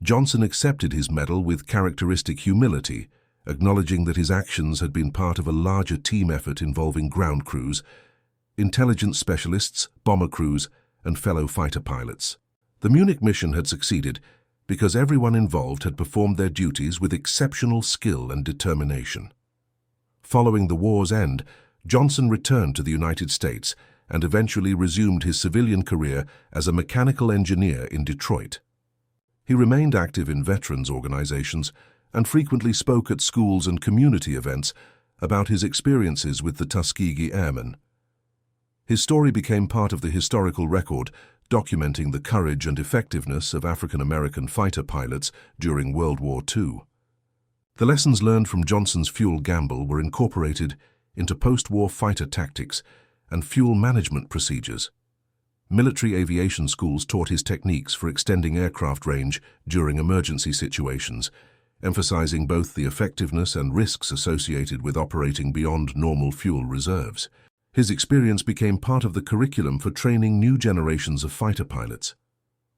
Johnson accepted his medal with characteristic humility, acknowledging that his actions had been part of a larger team effort involving ground crews, intelligence specialists, bomber crews, and fellow fighter pilots. The Munich mission had succeeded because everyone involved had performed their duties with exceptional skill and determination. Following the war's end, Johnson returned to the United States and eventually resumed his civilian career as a mechanical engineer in Detroit. He remained active in veterans organizations and frequently spoke at schools and community events about his experiences with the Tuskegee Airmen. His story became part of the historical record documenting the courage and effectiveness of African-American fighter pilots during World War II. The lessons learned from Johnson's fuel gamble were incorporated into post-war fighter tactics and fuel management procedures. Military aviation schools taught his techniques for extending aircraft range during emergency situations, emphasizing both the effectiveness and risks associated with operating beyond normal fuel reserves. His experience became part of the curriculum for training new generations of fighter pilots.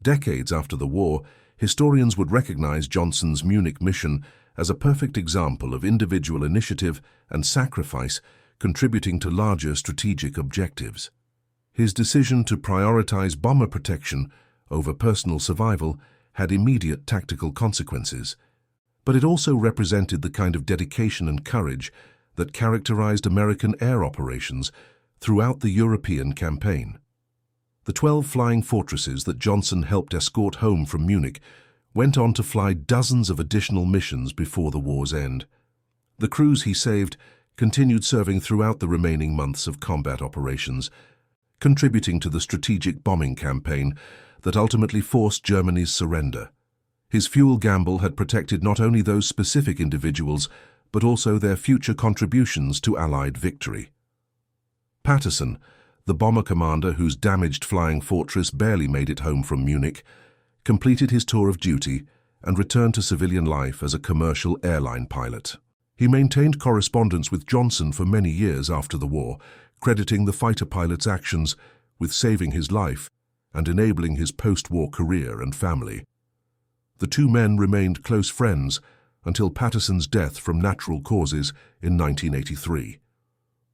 Decades after the war, historians would recognize Johnson's Munich mission as a perfect example of individual initiative and sacrifice contributing to larger strategic objectives. His decision to prioritize bomber protection over personal survival had immediate tactical consequences, but it also represented the kind of dedication and courage that characterized American air operations throughout the European campaign. The 12 flying fortresses that Johnson helped escort home from Munich went on to fly dozens of additional missions before the war's end. The crews he saved continued serving throughout the remaining months of combat operations, contributing to the strategic bombing campaign that ultimately forced Germany's surrender. His fuel gamble had protected not only those specific individuals, but also their future contributions to Allied victory. Patterson, the bomber commander whose damaged flying fortress barely made it home from Munich, completed his tour of duty and returned to civilian life as a commercial airline pilot. He maintained correspondence with Johnson for many years after the war, crediting the fighter pilot's actions with saving his life and enabling his post-war career and family. The two men remained close friends until Patterson's death from natural causes in 1983.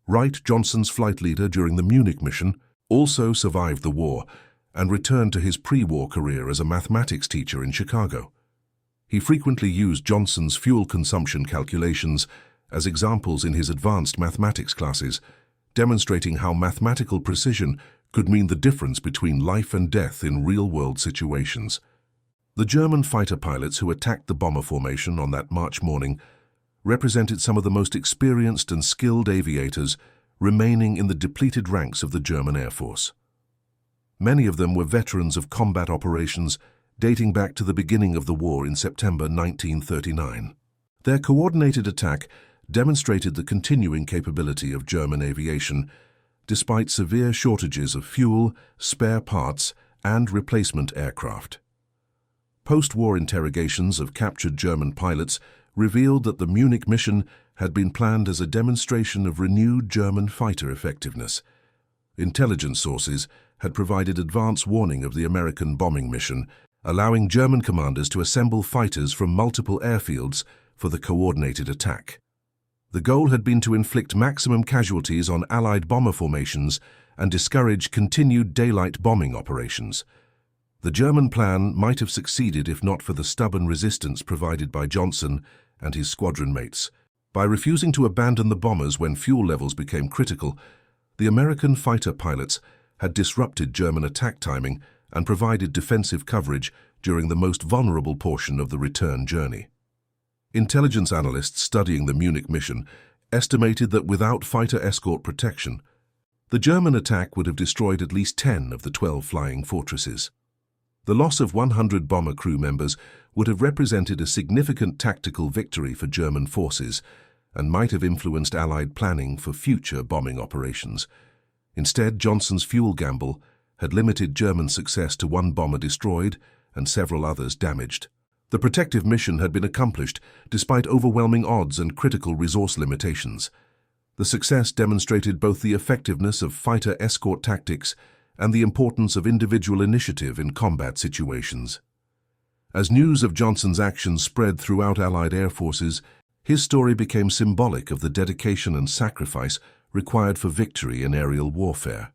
Wright, Johnson's flight leader during the Munich mission, also survived the war and returned to his pre-war career as a mathematics teacher in Chicago. He frequently used Johnson's fuel consumption calculations as examples in his advanced mathematics classes, demonstrating how mathematical precision could mean the difference between life and death in real-world situations. The German fighter pilots who attacked the bomber formation on that March morning represented some of the most experienced and skilled aviators remaining in the depleted ranks of the German Air Force. Many of them were veterans of combat operations dating back to the beginning of the war in September 1939. Their coordinated attack demonstrated the continuing capability of German aviation, despite severe shortages of fuel, spare parts, and replacement aircraft. Post-war interrogations of captured German pilots revealed that the Munich mission had been planned as a demonstration of renewed German fighter effectiveness. Intelligence sources had provided advance warning of the American bombing mission, allowing German commanders to assemble fighters from multiple airfields for the coordinated attack. The goal had been to inflict maximum casualties on Allied bomber formations and discourage continued daylight bombing operations. The German plan might have succeeded if not for the stubborn resistance provided by Johnson and his squadron mates. By refusing to abandon the bombers when fuel levels became critical, the American fighter pilots had disrupted German attack timing and provided defensive coverage during the most vulnerable portion of the return journey. Intelligence analysts studying the Munich mission estimated that without fighter escort protection, the German attack would have destroyed at least 10 of the 12 flying fortresses. The loss of 100 bomber crew members would have represented a significant tactical victory for German forces and might have influenced Allied planning for future bombing operations. Instead, Johnson's fuel gamble had limited German success to 1 bomber destroyed and several others damaged. The protective mission had been accomplished despite overwhelming odds and critical resource limitations. The success demonstrated both the effectiveness of fighter escort tactics and the importance of individual initiative in combat situations. As news of Johnson's actions spread throughout Allied air forces, his story became symbolic of the dedication and sacrifice required for victory in aerial warfare.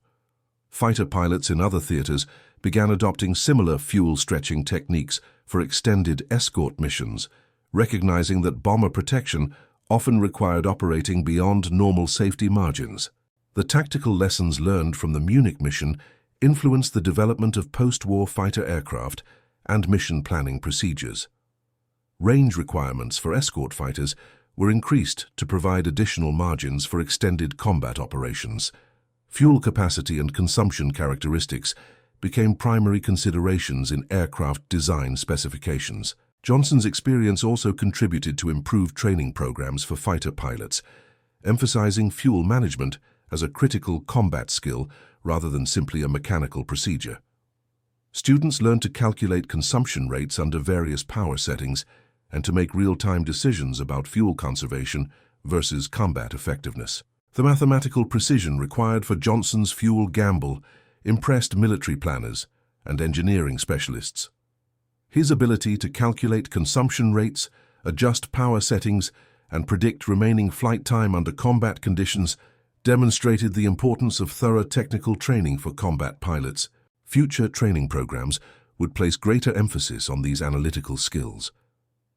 Fighter pilots in other theaters began adopting similar fuel-stretching techniques for extended escort missions, recognizing that bomber protection often required operating beyond normal safety margins. The tactical lessons learned from the Munich mission influenced the development of post-war fighter aircraft and mission planning procedures. Range requirements for escort fighters were increased to provide additional margins for extended combat operations. Fuel capacity and consumption characteristics became primary considerations in aircraft design specifications. Johnson's experience also contributed to improved training programs for fighter pilots, emphasizing fuel management as a critical combat skill rather than simply a mechanical procedure. Students learned to calculate consumption rates under various power settings and to make real-time decisions about fuel conservation versus combat effectiveness. The mathematical precision required for Johnson's fuel gamble impressed military planners and engineering specialists. His ability to calculate consumption rates, adjust power settings, and predict remaining flight time under combat conditions demonstrated the importance of thorough technical training for combat pilots. Future training programs would place greater emphasis on these analytical skills.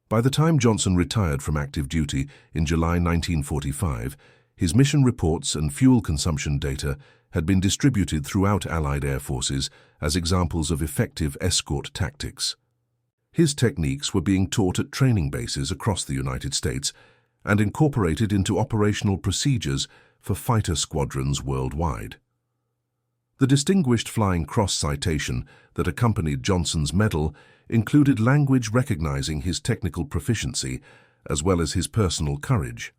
By the time Johnson retired from active duty in July 1945, his mission reports and fuel consumption data had been distributed throughout Allied air forces as examples of effective escort tactics. His techniques were being taught at training bases across the United States and incorporated into operational procedures for fighter squadrons worldwide. The Distinguished Flying Cross citation that accompanied Johnson's medal included language recognizing his technical proficiency as well as his personal courage.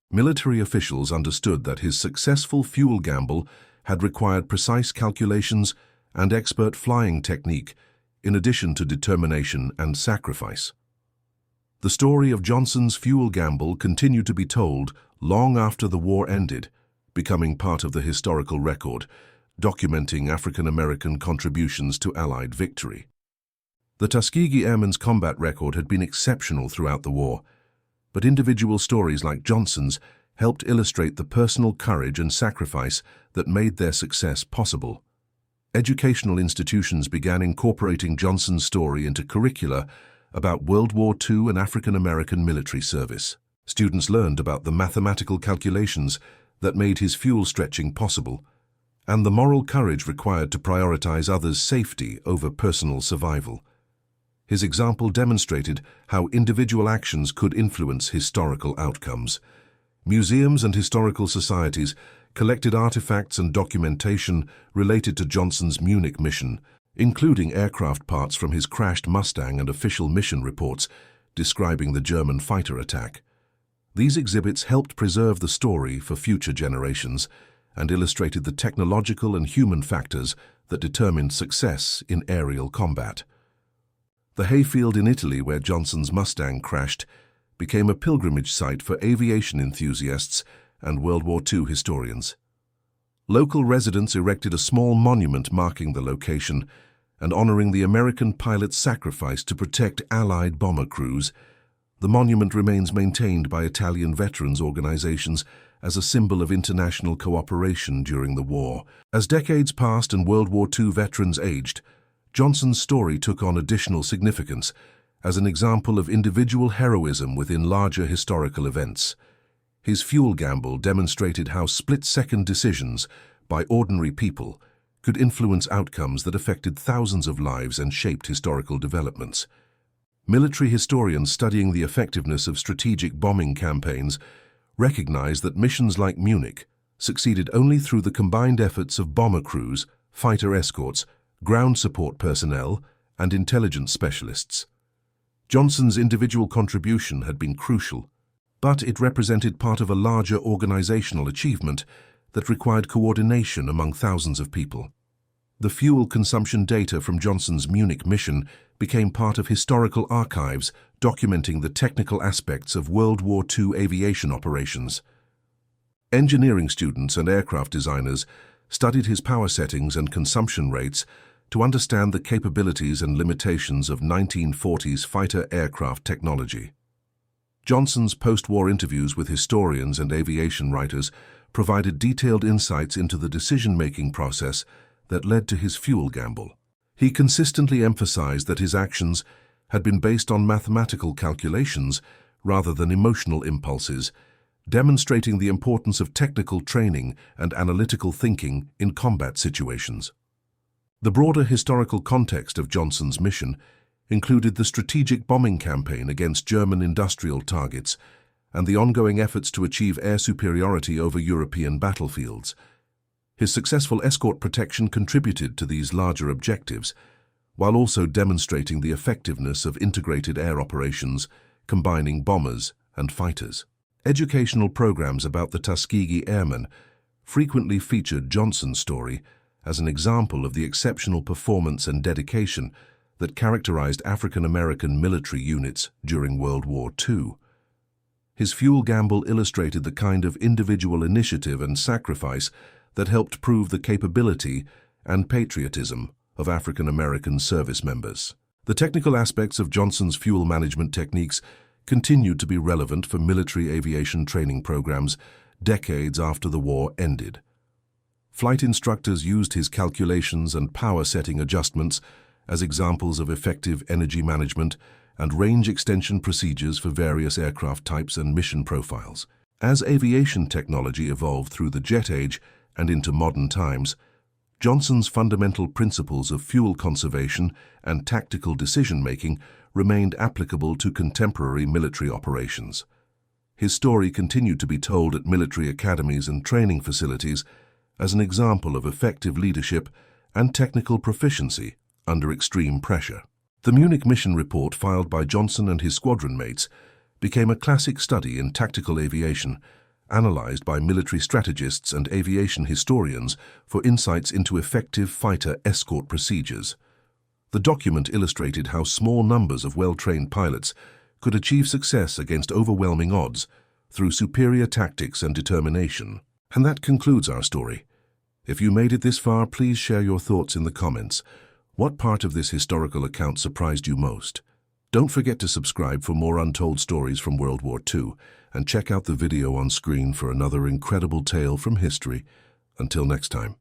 Military officials understood that his successful fuel gamble had required precise calculations and expert flying technique in addition to determination and sacrifice. The story of Johnson's fuel gamble continued to be told long after the war ended, becoming part of the historical record, documenting African-American contributions to Allied victory. The Tuskegee Airman's combat record had been exceptional throughout the war, but individual stories like Johnson's helped illustrate the personal courage and sacrifice that made their success possible. Educational institutions began incorporating Johnson's story into curricula about World War II and African-American military service. Students learned about the mathematical calculations that made his fuel stretching possible, and the moral courage required to prioritize others' safety over personal survival. His example demonstrated how individual actions could influence historical outcomes. Museums and historical societies collected artifacts and documentation related to Johnson's Munich mission, including aircraft parts from his crashed Mustang and official mission reports describing the German fighter attack. These exhibits helped preserve the story for future generations and illustrated the technological and human factors that determined success in aerial combat. The hayfield in Italy where Johnson's Mustang crashed became a pilgrimage site for aviation enthusiasts and World War II historians. Local residents erected a small monument marking the location and honoring the American pilot's sacrifice to protect Allied bomber crews. The monument remains maintained by Italian veterans organizations as a symbol of international cooperation during the war. As decades passed and World War II veterans aged, Johnson's story took on additional significance as an example of individual heroism within larger historical events. His fuel gamble demonstrated how split-second decisions by ordinary people could influence outcomes that affected thousands of lives and shaped historical developments. Military historians studying the effectiveness of strategic bombing campaigns recognize that missions like Munich succeeded only through the combined efforts of bomber crews, fighter escorts, ground support personnel, and intelligence specialists. Johnson's individual contribution had been crucial, but it represented part of a larger organizational achievement that required coordination among thousands of people. The fuel consumption data from Johnson's Munich mission became part of historical archives documenting the technical aspects of World War II aviation operations. Engineering students and aircraft designers studied his power settings and consumption rates to understand the capabilities and limitations of 1940s fighter aircraft technology. Johnson's post-war interviews with historians and aviation writers provided detailed insights into the decision-making process that led to his fuel gamble. He consistently emphasized that his actions had been based on mathematical calculations rather than emotional impulses, demonstrating the importance of technical training and analytical thinking in combat situations. The broader historical context of Johnson's mission included the strategic bombing campaign against German industrial targets and the ongoing efforts to achieve air superiority over European battlefields. His successful escort protection contributed to these larger objectives, while also demonstrating the effectiveness of integrated air operations combining bombers and fighters. Educational programs about the Tuskegee Airmen frequently featured Johnson's story as an example of the exceptional performance and dedication that characterized African-American military units during World War II. His fuel gamble illustrated the kind of individual initiative and sacrifice that helped prove the capability and patriotism of African-American service members. The technical aspects of Johnson's fuel management techniques continued to be relevant for military aviation training programs decades after the war ended. Flight instructors used his calculations and power-setting adjustments as examples of effective energy management and range extension procedures for various aircraft types and mission profiles. As aviation technology evolved through the jet age and into modern times, Johnson's fundamental principles of fuel conservation and tactical decision-making remained applicable to contemporary military operations. His story continued to be told at military academies and training facilities as an example of effective leadership and technical proficiency under extreme pressure. The Munich mission report filed by Johnson and his squadron mates became a classic study in tactical aviation, analyzed by military strategists and aviation historians for insights into effective fighter escort procedures. The document illustrated how small numbers of well-trained pilots could achieve success against overwhelming odds through superior tactics and determination. And that concludes our story. If you made it this far, please share your thoughts in the comments. What part of this historical account surprised you most? Don't forget to subscribe for more untold stories from World War II, and check out the video on screen for another incredible tale from history. Until next time.